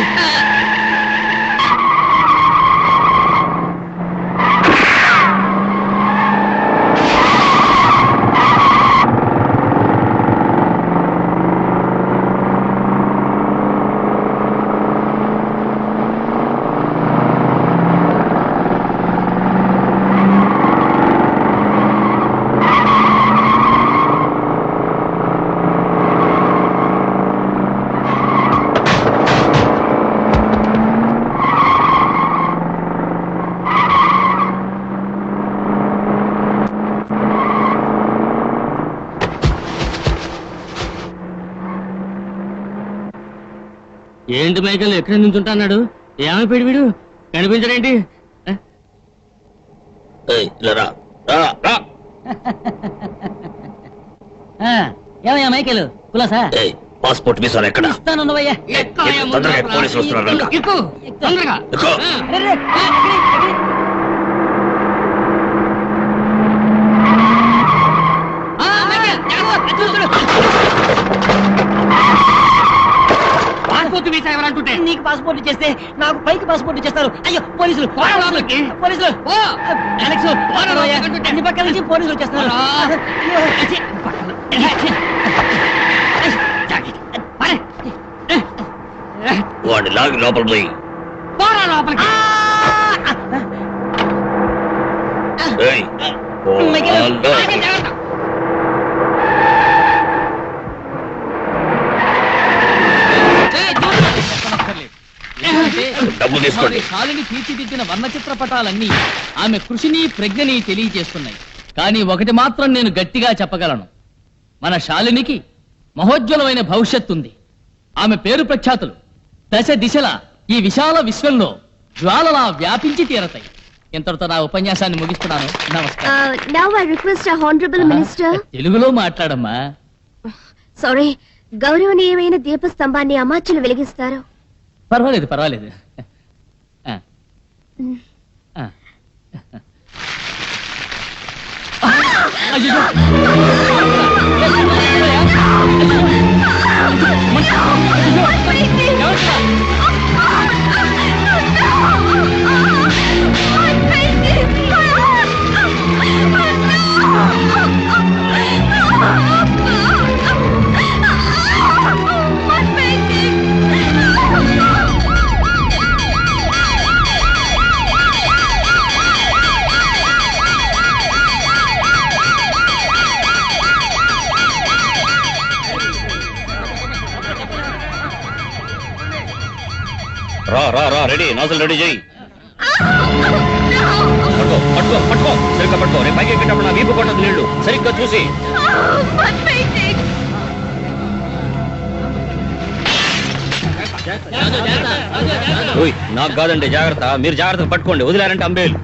S2: ఏంటి మైకల్ ఎక్కడ నుంచుంటా అన్నాడు? ఏమైపోయాడు వీడు? కనిపించడేంటి?
S8: ఏమయ్యా మైకేలు కులాసా
S2: పాస్పోర్ట్ వీసా ఎక్కడ?
S8: ఇస్తానున్నవయ్యా.
S2: తొందరగా పోలీసులు వస్తున్నారు.
S8: తొందరగా
S2: పాస్పోర్ట్ వీసా ఎవరంటుంటే
S8: నీకు పాస్పోర్ట్ చేస్తే నాకు పైకి పాస్పోర్ట్ చేస్తారు. అయ్యో పోలీసులు పోలీసులు అలెక్స్, అన్ని పక్కల నుంచి పోలీసులు వచ్చేస్తున్నారు.
S2: వాడిని లాగి లోపల పోయి డబ్బు తీసుకోండి.
S1: శాలిని తీర్చిదిద్దిన వర్ణ చిత్రపటాలన్నీ ఆమె కృషిని ప్రజ్ఞని తెలియజేస్తున్నాయి. కానీ ఒకటి మాత్రం నేను గట్టిగా చెప్పగలను, మన శాలినికి మహోజ్వలమైన భవిష్యత్తు ఉంది. ఆమె పేరు ప్రఖ్యాతులు దశ దిశలా ఈ విశాల విశ్వంలో జ్వాలలా వ్యాపించి తీరతాయి. ఇంతటితో నా ఉపన్యాసాన్ని ముగిస్తున్నాను. నమస్కారం.
S9: Now I request honourable minister.
S1: తెలుగులో మాట్లాడమ్మా.
S9: సారీ, గౌరవనీయమైన దీపస్తంభాన్ని అమాత్యులు వెలిగిస్తారు.
S1: పర్వాలేదు పర్వాలేదు. అయ్యో.
S2: రా రా రా, రెడీ, నాజల్ రెడీ చేయి. పట్టుకో పట్టుకో పట్టుకో, సరిగ్గా పట్టుకో. రేపు పైకి ఎక్కేటప్పుడు నా వీపు కొట్టదు నీళ్లు, సరిగ్గా చూసి. ఓయ్, నాకు కాదండి, జాగ్రత్త. మీరు జాగ్రత్తగా పట్టుకోండి, వదిలారంటే అంబేలు.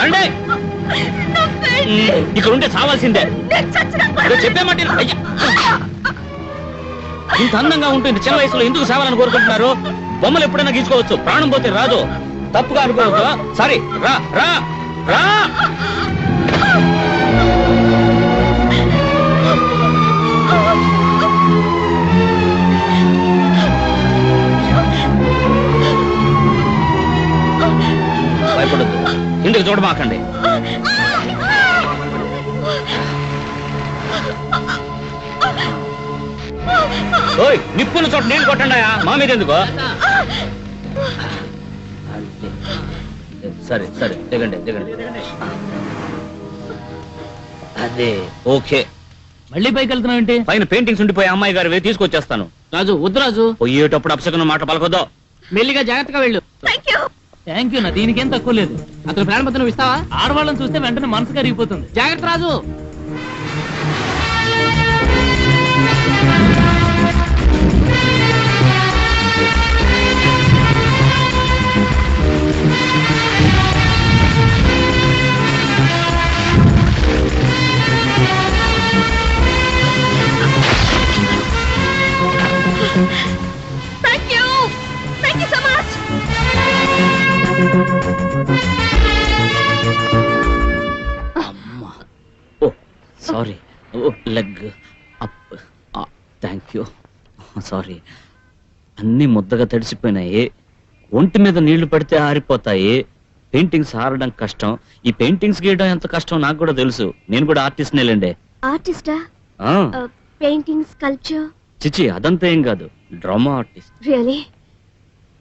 S2: రండి, ఇక్కడ ఉంటే చావాల్సిందే. చెప్పేమాట ఇంత అందంగా ఉంటుంది చిన్న వయసులో ఎందుకు సేవాలని కోరుకుంటున్నారు? బొమ్మలు ఎప్పుడైనా గీసుకోవచ్చు, ప్రాణం పోతే రాదు. తప్పుగా అనుకోవద్దు. సరే, రా రా రా. భయపడద్దు, ఇందుకు చూడమాకండి. ఓయ్, నిప్పుల చోట నేను కొట్టండాయా, మా మీద ఎందుకు? సరే సరే, దిగండి దిగండి. అదే ఓకే.
S1: మళ్ళీ పైకి వెళ్తున్నావు ఏంటి?
S2: పైన పెయింటింగ్స్ ఉండిపోయి అమ్మాయి గారు తీసుకొచ్చేస్తాను.
S8: రాజు వద్దు రాజు,
S2: పోయేటప్పుడు అపశకున మాట పలకొద్దు.
S8: మెల్లిగా జాగ్రత్తగా వెళ్ళు.
S1: థ్యాంక్ యూ నా, దీనికేం తక్కువ లేదు.
S8: అతను ప్రాణపత్రం నువ్వు ఇస్తావా?
S1: ఆడవాళ్ళని చూస్తే వెంటనే మనసు కరిగిపోతుంది.
S8: జాగ్రత్త రాజు.
S9: Thank you so much.
S2: అమ్మా, oh sorry, oh leg up. Thank you. Sorry. అన్ని ముద్దగా తడిసిపోయినాయి. ఒంటి మీద నీళ్లు పడితే ఆరిపోతాయి. పెయింటింగ్స్ ఆరడం కష్టం. ఈ పెయింటింగ్స్ గీయడం ఎంత కష్టం నాకు కూడా తెలుసు. నేను కూడా ఆర్టిస్ట్ నేలండి.
S9: ఆర్టిస్టా? పెయింటింగ్, స్కల్ప్చర్,
S2: చిచి అదంతా ఏం కాదు, డ్రామా ఆర్టిస్ట్.
S9: రియలీ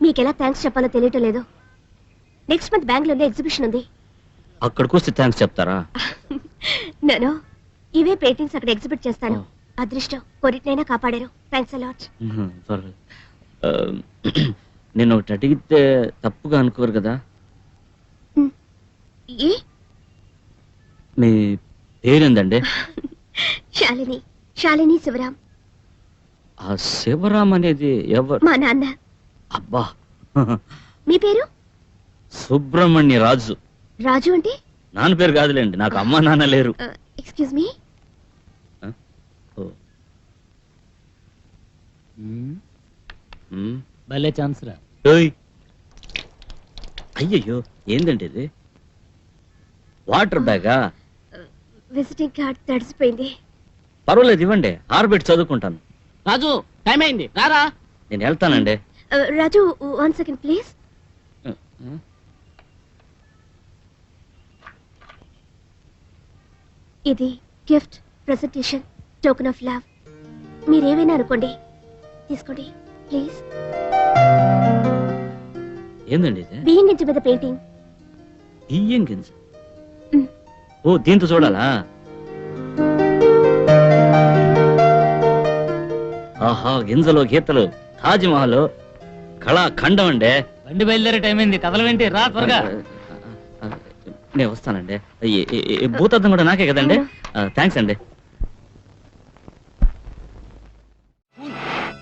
S9: మీకు ఎలా థ్యాంక్స్ చెప్పాలో తెలియటం లేదు. నెక్స్ట్ మంత్ బెంగళూరులో ఎగ్జిబిషన్ ఉంది.
S2: అక్కడికి వస్తే థ్యాంక్స్ చెప్తారా?
S9: నేను ఇవే పెయింటింగ్స్ అక్కడ ఎగ్జిబిట్ చేస్తాను. అదృష్టం కొరిటినైనా కాపాడారు. Thanks a lot.
S2: పర్లేదు. నేను ఒకటి అడిగితే తప్పుగా అనుకోరు కదా?
S9: ఏ
S2: మీ పేరేందండి?
S9: శాలిని. శాలిని శివరాం.
S2: ఆ శివరాం అనేది ఎవరు?
S9: మా నాన్న.
S2: అబ్బా.
S9: మీ పేరు?
S2: సుబ్రహ్మణ్య రాజు.
S9: రాజు అంటే?
S2: నాన్న పేరు కాదులేండి, నాకు అమ్మ నాన్న లేరు.
S9: Excuse me.
S1: భలే ఛాన్స్ రా.
S2: అయ్యయ్యో ఏందండి ఇది? వాటర్ బ్యాగా?
S9: విజిటింగ్ కార్డ్ తడిసిపోయింది.
S2: పర్వాలేదు ఇవ్వండి, ఆర్బిట్ చదువుకుంటాను.
S8: రాజు టైం అయింది రారా.
S2: నేను వెళ్తానండి.
S9: రాజు 1 సెకండ్ ప్లీజ్. ఇది gift presentation, token of love. మీరేమైనా అనుకోండి, తీసుకోండి ప్లీజ్.
S2: ఏందండి ఇది?
S9: బియ్యం గింజ మీద పెయింటింగ్.
S2: బియ్యం గింజ? ఓ దీంతో చూడాలా? ఆహా, గింజలో గీతలు, తాజ్ మహల్, కళాఖండం అండి.
S1: బండి బయలుదేరే టైం అయింది, కదలవేంటి? రా త్వరగా.
S2: నేను వస్తానండి. భూతద్దం కూడా నాకే కదండి. థ్యాంక్స్ అండి.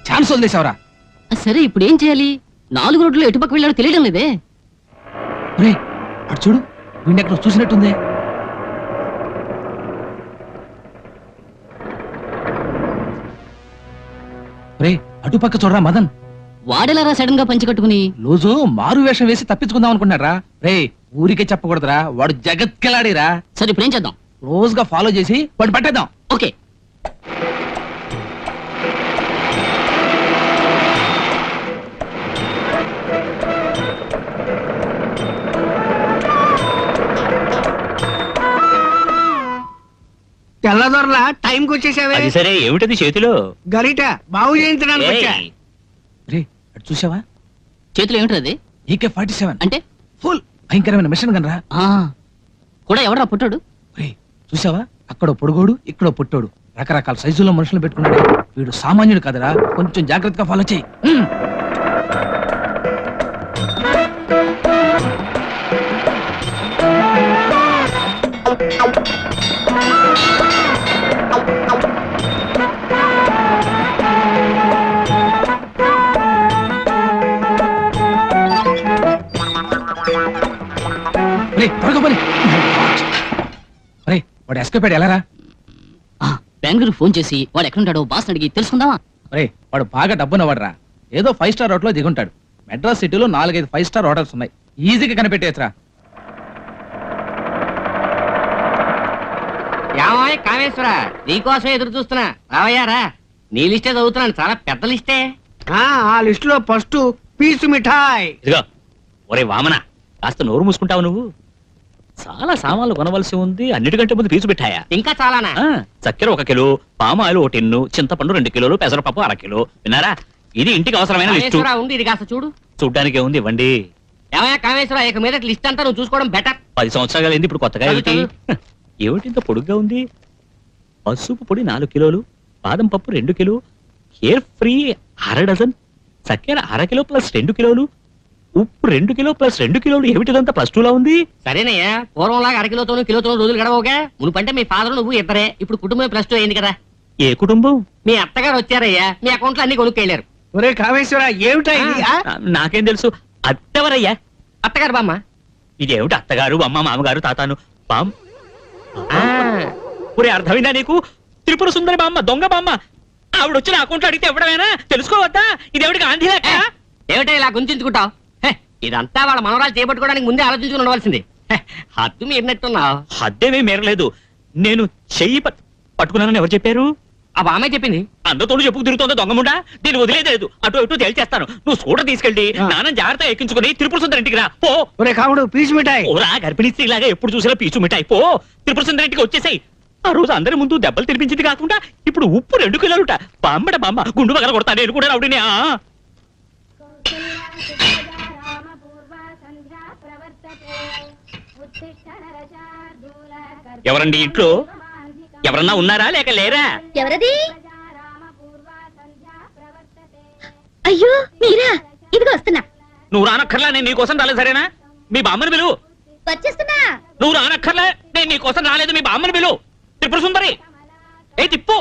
S10: ఛాన్స్ వదిలేసావరా?
S8: సరే ఇప్పుడు ఏం చేయాలి? 4 రోడ్లు ఎటుపక్క వెళ్ళాడో తెలియడం లేదే.
S10: రే అటు చూడు, వీడిని ఎక్కడ చూసినట్టుంది. రే అటుపక్క చూడరా మదన్.
S8: వాడెలారా సడన్ గా పంచి కట్టుకుని?
S10: రోజు మారు వేషం వేసి తప్పించుకుందాం అనుకున్నారా? రే ఊరికే చెప్పకూడదురా, వాడు జగత్కెలాడిరా.
S8: సరే ఇప్పుడు ఏం చేద్దాం?
S10: రోజుగా ఫాలో చేసి వాడు పట్టేద్దాం.
S8: ఓకే.
S3: తెల్లదొరలా టైంకి వచ్చేసావే.
S2: అది సరే, ఏమిటది చేతిలో?
S3: గరిట బాగు చేయించడానికి వచ్చా.
S10: రే అటు చూసావా?
S8: చేతిలో ఏమిటది?
S10: AK-47
S8: అంటే
S10: ఫుల్ భయంకరమైన మిషన్ గన్ రా.
S8: ఆ కూడా ఎవడరా పుట్టాడు?
S10: రే చూసావా, అక్కడ పొడుగోడు ఇక్కడ పుట్టోడు, రకరకాల సైజుల్లో మనుషులు పెట్టుకున్నాడు. వీడు సామాన్యుడు కదరా, కొంచెం జాగ్రత్తగా ఫాలో చేయి. వాడు ఎస్కేప్ అయ్యాడు, ఎలారా?
S8: బెంగళూరు ఫోన్ చేసి వాడు ఎక్కడుంటాడో బాస్ అడిగి తెలుసుకుందామా?
S10: రే వాడు బాగా డబ్బున్నవాడరా, ఏదో 5 స్టార్ హోటల్లో దిగుంటాడు. మెడ్రాస్ సిటీలో 4-5 5 స్టార్ హోటల్స్ ఉన్నాయి, ఈజీగా కనిపెట్టేయచ్చురా.
S8: ఏమాయ్ కామేశ్వర, నీకోసం ఎదురు చూస్తున్నా. రావయ్యారా, నీ లిస్టే చదువుతున్నాను, చాలా పెద్ద లిస్టే.
S3: ఆ లిస్ట్ లో ఫస్ట్ పీసు మిఠాయి.
S2: ఇదిగో ఒరే వామన, కాస్త నోరు మూసుకుంటావు నువ్వు. చాలా సామాన్లు కొనవలసి ఉంది, అన్నిటికంటే ముందు పీచు పెట్టాయా?
S8: ఇంకా చాలానా?
S2: చక్కెర 1 కిలో, పామాయిల్ 1 టిన్ను, చింతపండు 2 కిలోలు, పెసరపప్పు 1/2 కిలో. విన్నారా? ఇది ఇంటికి అవసరమైన లిస్టు.
S8: కామేశ్వర ఉంది, ఇది కాస్త చూడు.
S2: చూడ్డానికి ఉంది, ఇవ్వండి.
S8: ఏమయ్యా కామేశ్వర, ఇక మీద లిస్ట్ అంతా నువ్వు చూసుకోవడం బెటర్.
S2: 10 సంవత్సరాలు అయింది, ఇప్పుడు కొత్తగా ఏమిటి? ఏమిటి ఇంత పొడుగ్గా ఉంది? పసుపు పొడి 4 కిలోలు, బాదం పప్పు 2 కిలో, హెయిర్ ఫ్రీ 1/2 డజన్, చక్కెర 1/2 కిలో ప్లస్ 2 కిలోలు, ఉప్పు 2 కిలో ప్లస్ 2 కిలోలు. ఏమిటిదంతా ప్లస్ 2 లా ఉంది?
S8: సరేనయ్యా, పూర్వంలాగా 1/2 కిలోతోనూ కిలోతోనూ రోజులు గడవగా. మునుపంటే మీ ఫాదర్ నువ్వు ఇద్దరే, ఇప్పుడు కుటుంబం ప్లస్ 2 అయింది కదా.
S2: ఏ కుటుంబం?
S8: మీ అత్తగారు వచ్చారయ్యా, మీ అకౌంట్లో అన్ని కొనుక్కెళ్ళారు.
S3: ఒరే కామేశ్వర ఏమిటా ఇది?
S2: నాకేం తెలుసు. అత్తెవరయ్యా?
S8: అత్తగారు బామ్మ.
S2: ఇదేమిటి అత్తగారు అమ్మ మామగారు తాతాను బామ్? ఒరే అర్థమైందా నీకు? త్రిపుర సుందరి బామ్మ, దొంగ బామ్మ. ఆవిడ వచ్చి నా అకౌంట్లో అడిగితే ఇవ్వడమేనా? తెలుసుకోవద్దా? ఇదేవిడికి గాంధీ లెక్క?
S8: ఏమిటో ఇలా గుంజించుకుంటావు? ఇదంతా వాళ్ళ మనవరాలు చేపట్టుకోవడానికి ముందే ఆలోచించుకుని ఉండవలసింది. హద్దు మీరినట్టున్నావు.
S2: హద్దేమీ మేరలేదు. నేను చెయ్యి పట్టుకున్నానని ఎవరు చెప్పారు?
S8: ఆ బామ్మే చెప్పింది.
S2: అందరితోడు చెప్పుకు తిరుగుతుందో దొంగముండా? దీన్ని వదిలేదు. అటు ఇటు తేల్చేస్తాను. నువ్వు స్కూటర్ తీసుకెళ్ళి నాన్న జాగ్రత్త ఎక్కించుకుని త్రిపుర సుందరి ఇంటికి రా పో.
S3: ఒరే కాముడు పీసు మిఠాయి.
S2: ఓరా గర్భిణీ స్త్రీలాగా ఎప్పుడు చూసినా పీచు మిఠాయి. పో త్రిపుర సుందరి ఇంటికి వచ్చేసాయి. ఆ రోజు అందరి ముందు దెబ్బలు తినిపించింది కాకుండా ఇప్పుడు ఉప్పు 2 కిలోలుట. బామ్మడ బామ్మ గుండు పగల కొడతా, నేను కూడా రౌడీనే. ఎవరండి ఇంట్లో? ఎవరన్నా ఉన్నారా లేక లేరా?
S9: ఎవరది? అయ్యో మీరా, ఇదిగో వస్తున్నా.
S2: నువ్వు రానక్కర్లా, నేను నీకోసం రాలేదు సరేనా? మీ బామ్మని పిలువు.
S9: వచ్చేస్తున్నా.
S2: నువ్వు రానక్కర్లే, నేను నీకోసం రాలేదు, మీ బామ్మని పిలువు. త్రిపుర సుందరి, ఏ తిప్పు,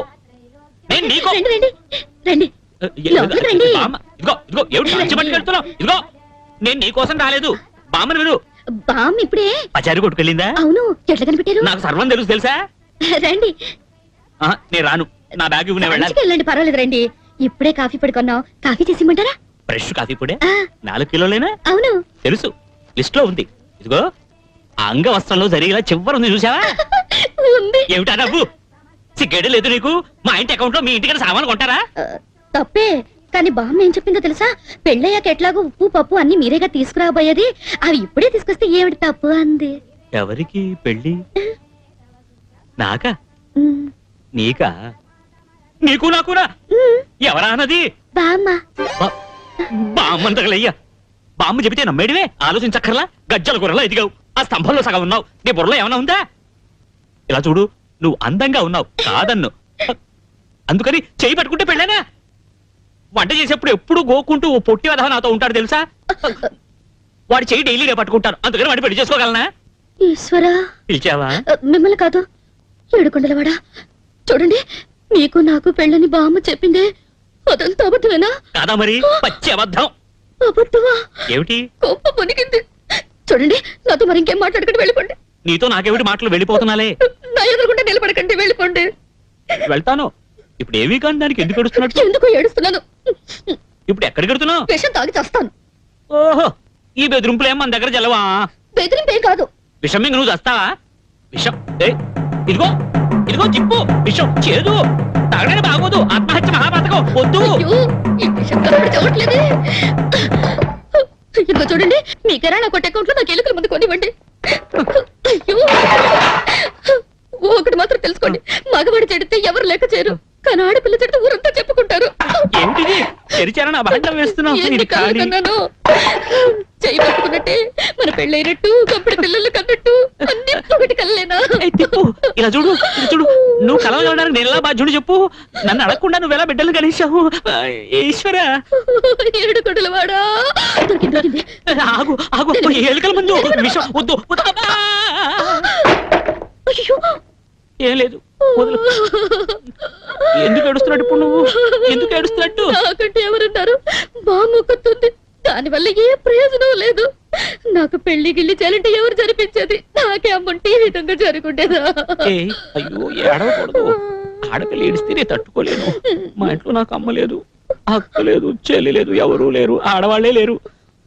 S2: నేను నీకో
S9: రండి రండి రండి. లోపలికి రండి.
S2: బామ్మ, ఇదిగో ఇదిగో ఏమిటి మంచి పట్టుకెళ్తున్నావు? ఇదిగో నేను నీకోసం రాలేదు, బామ్మని పిలువు.
S9: బామ్ ఇప్పుడే.
S2: పచారి కొట్టుకెళ్ళిందా?
S9: అవును, ఎట్లా కనిపెట్టారు?
S2: నాకు సర్వం తెలుసు తెలుసా?
S9: రండి.
S2: నేను రాను, నా బ్యాగ్ ఇవ్వు, నేను వెళ్ళాలి.
S9: మంచిగా వెళ్ళండి, పర్వాలేదు రండి. ఇప్పుడే కాఫీ పడుకున్నావు, కాఫీ చేసిమంటారా?
S2: ఫ్రెష్ కాఫీ పొడే
S9: ఆ,
S2: 4 కిలోలేనా?
S9: అవును.
S2: తెలుసు, లిస్ట్ లో ఉంది. ఇదిగో ఆ అంగవస్త్రంలో జరిగేలా చివరి ఉంది, చూసావా?
S9: ఉంది.
S2: ఏమిటా డబ్బు? సిగ్గేడే లేదు నీకు? మా ఇంటి అకౌంట్ లో మీ ఇంటికి సామాన్లు కొంటారా?
S9: తప్పే, కానీ బామ్మ ఏం చెప్పిందో తెలుసా? పెళ్ళయ్యాక ఎట్లాగో ఉప్పు పప్పు అన్ని మీరేగా తీసుకురాబోయేది, అవి ఇప్పుడే తీసుకొస్తే ఏమిటి తప్పు అంది.
S2: ఎవరికి పెళ్ళి? నాకా?
S9: ఉమ్,
S2: నీకా? నీకు నాకునా?
S9: ఉమ్,
S2: ఎవరా అన్నది?
S9: బామ్మ.
S2: బామ్మంతగలయ్యా, బామ్మ చెబితే నమ్మేడివే, ఆలోచించక్కర్లా. గజ్జల కూరలా ఎదిగావు, ఆ స్తంభంలో సగం ఉన్నావు. నీ బుర్రలో ఏమైనా ఉందా? ఇలా చూడు, నువ్వు అందంగా ఉన్నావు కాదన్ను, అందుకని చేయి పట్టుకుంటే పెళ్ళానా? వంట చేసేప్పుడు ఎప్పుడు గోకుంటూ ఓ పొట్టి వదహ నాతో ఉంటాడు తెలుసా? వాడి చేయి డైలీ నేను పట్టుకుంటాను, అందుకని వాడి పెళ్లి చేసుకోగలనా?
S9: ఈశ్వరా,
S2: పిలిచావా?
S9: మిమ్మల్ని కాదు, ఏడుకొండలవాడా. చూడండి, మీకు నాకు పెళ్ళని బామ్మ చెప్పిందే, అదంతా అబద్ధమేనా?
S2: కాదా మరి, పచ్చి అబద్ధం.
S9: అబద్ధమా?
S2: ఏమిటి?
S9: గొప్ప పొనిగింది. చూడండి, నాతో మరి ఇంకేం మాట్లాడకండి, వెళ్ళిపోండి.
S2: నీతో నాకేమిటి మాటలు? వెళ్ళిపోతున్నాలే.
S9: నా ఎదురుకుంటే నిలబడకండి, వెళ్ళిపోండి.
S2: వెళ్తాను. ఇప్పుడు ఏమీ కానీ దానికి ఎందుకు ఏడుస్తున్నట్టు?
S9: ఎందుకు ఏడుస్తున్నాను?
S2: ఇప్పుడు ఎక్కడికి వెళ్తున్నావు?
S9: విషం తాగి చేస్తాను.
S2: ఓహో, ఈ బెదిరింపులు ఏం మన దగ్గర జలవా?
S9: బెదిరింపేం కాదు.
S2: విషం ఇంక నువ్వు చస్తావా? విషం ఇదిగో ఇదిగో తిప్పు, విషం చేదు, తాగడానికి బాగోదు, ఆత్మహత్య మహాపాతకం, వద్దు.
S9: అయ్యో, ఈ విషం కలవడం చూడట్లేదే. ఇదిగో చూడండి, మీ కిరాణా కొట్టే అకౌంట్ లో నాకు ఎలుకల ముందు కొనివ్వండి. అయ్యో, ఒకటి మాత్రం తెలుసుకోండి, మగవాడి చెడితే ఎవరు లెక్క చేయరు, కానీ ఆడపిల్ల చెడితే ఊరంతా చెప్పుకుంటారు.
S2: ఏమిటిది? తెరిచారా నా బాండం వేస్తున్నావు?
S9: ఏంటి
S2: ఇది ఖాళీ.
S9: కలగన్నాను? చెయ్యి పట్టుకున్నట్టే మన పెళ్ళైనట్టు, కంపెడి పిల్లలు కన్నట్టు అన్ని ఒకటి కల్లేనా?
S2: ఏయ్, తిప్పు, ఇలా చూడు, ఇలా చూడు. నువ్వు కలవడానికి నేను ఎలా బాధ్యుడు చెప్పు? నన్ను అడగకుండా నువ్వు ఎలా బిడ్డలు కలిసావు? ఈశ్వర,
S9: ఏడుకొండలవాడా. దొరికింది, దొరికింది.
S2: ఆగు ఆగు, ఎలుకల ముందు విషం వద్దు, వద్దు. అబ్బా!
S9: అయ్యో,
S2: ఏం లేదు, వదులు. ఎందుకు ఏడుస్తున్నట్టు ఇప్పుడు నువ్వు? ఎందుకు ఏడుస్తున్నట్టు?
S9: నాకంటే ఎవరున్నారు? బాముక్కుతుంది, దానివల్ల ఏ ప్రయోజనం లేదు. నాకు పెళ్లి గిల్లి చేయాలంటే ఎవరు జరిపించేది? నాకే అమ్ముంటే ఈ విధంగా జరుగుండేదా?
S2: ఏయ్, అయ్యో ఏడవకూడదు. ఆడపిల్ల ఏడిస్తే నేను తట్టుకోలేను. మా ఇంట్లో నాకు అమ్మ లేదు, అక్క లేదు, చెల్లి లేదు, ఎవరూ లేరు, ఆడవాళ్లే లేరు.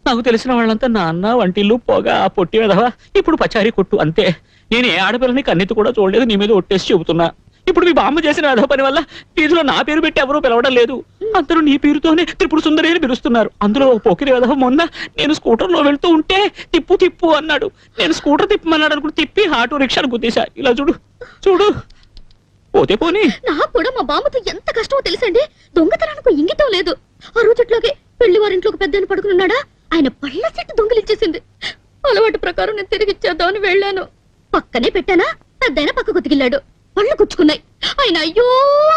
S2: నాకు తెలిసిన వాళ్ళంతా నాన్న, వంటిల్లు, పొగ, ఆ పొట్టి వెధవ, ఇప్పుడు పచారీ కొట్టు, అంతే. నేను ఏ ఆడపిల్లని కన్నెత్తి కూడా చూడలేదు, నీ మీద ఒట్టేసి చెబుతున్నా. ఇప్పుడు మీ బామ్మ చేసిన వెధవ పని వల్ల వీధిలో నా పేరు పెట్టి ఎవరూ పిలవడం లేదు, అందరూ నీ పేరుతోనే త్రిపుర సుందరి అని పిలుస్తున్నారు. అందులో ఒక పోకిరి వెధవ మొన్న నేను స్కూటర్ లో వెళ్తూ ఉంటే తిప్పు తిప్పు అన్నాడు. నేను స్కూటర్ తిప్పమన్నాడు అనుకుంటే తిప్పి ఆటో రిక్షాను గుద్దేశా. ఇలా చూడు చూడు, పోతే పోనీ.
S9: నాకు కూడా మా బామ్మతో ఎంత కష్టమో తెలుసండి. దొంగతనానికి ఇంగితం లేదు. ఆ రోజుట్లోకి పెళ్లి వారింట్లో ఒక పెద్దని పడుకున్నాడా, ఆయన పళ్ళ చెట్టు దొంగిలిచ్చేసింది. అలవాటు ప్రకారం నేను తిరిగి ఇచ్చేద్దామని వెళ్ళాను. పక్కనే పెట్టానా, పెద్దయినా పక్క గుతికిల్లాడు, పళ్ళు గుచ్చుకున్నాయి. ఆయన అయ్యో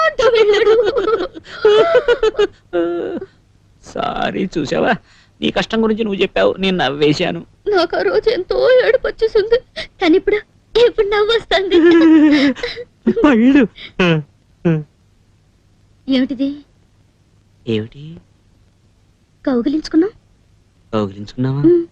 S9: అంటూ వెళ్ళాడు.
S2: సారీ, చూసావా, నీ కష్టం గురించి నువ్వు చెప్పావు, నేను నవ్వేశాను.
S9: నాకు ఆ రోజు ఎంతో ఏడుపు వచ్చేసింది, కానీ ఇప్పుడు నవ్వు వస్తుంది.
S2: పళ్ళు
S9: ఏమిటిది?
S2: ఏమిటి?
S9: కౌగిలించుకున్నాం.
S2: కౌగిలించుకున్నావా?
S9: ఉమ్.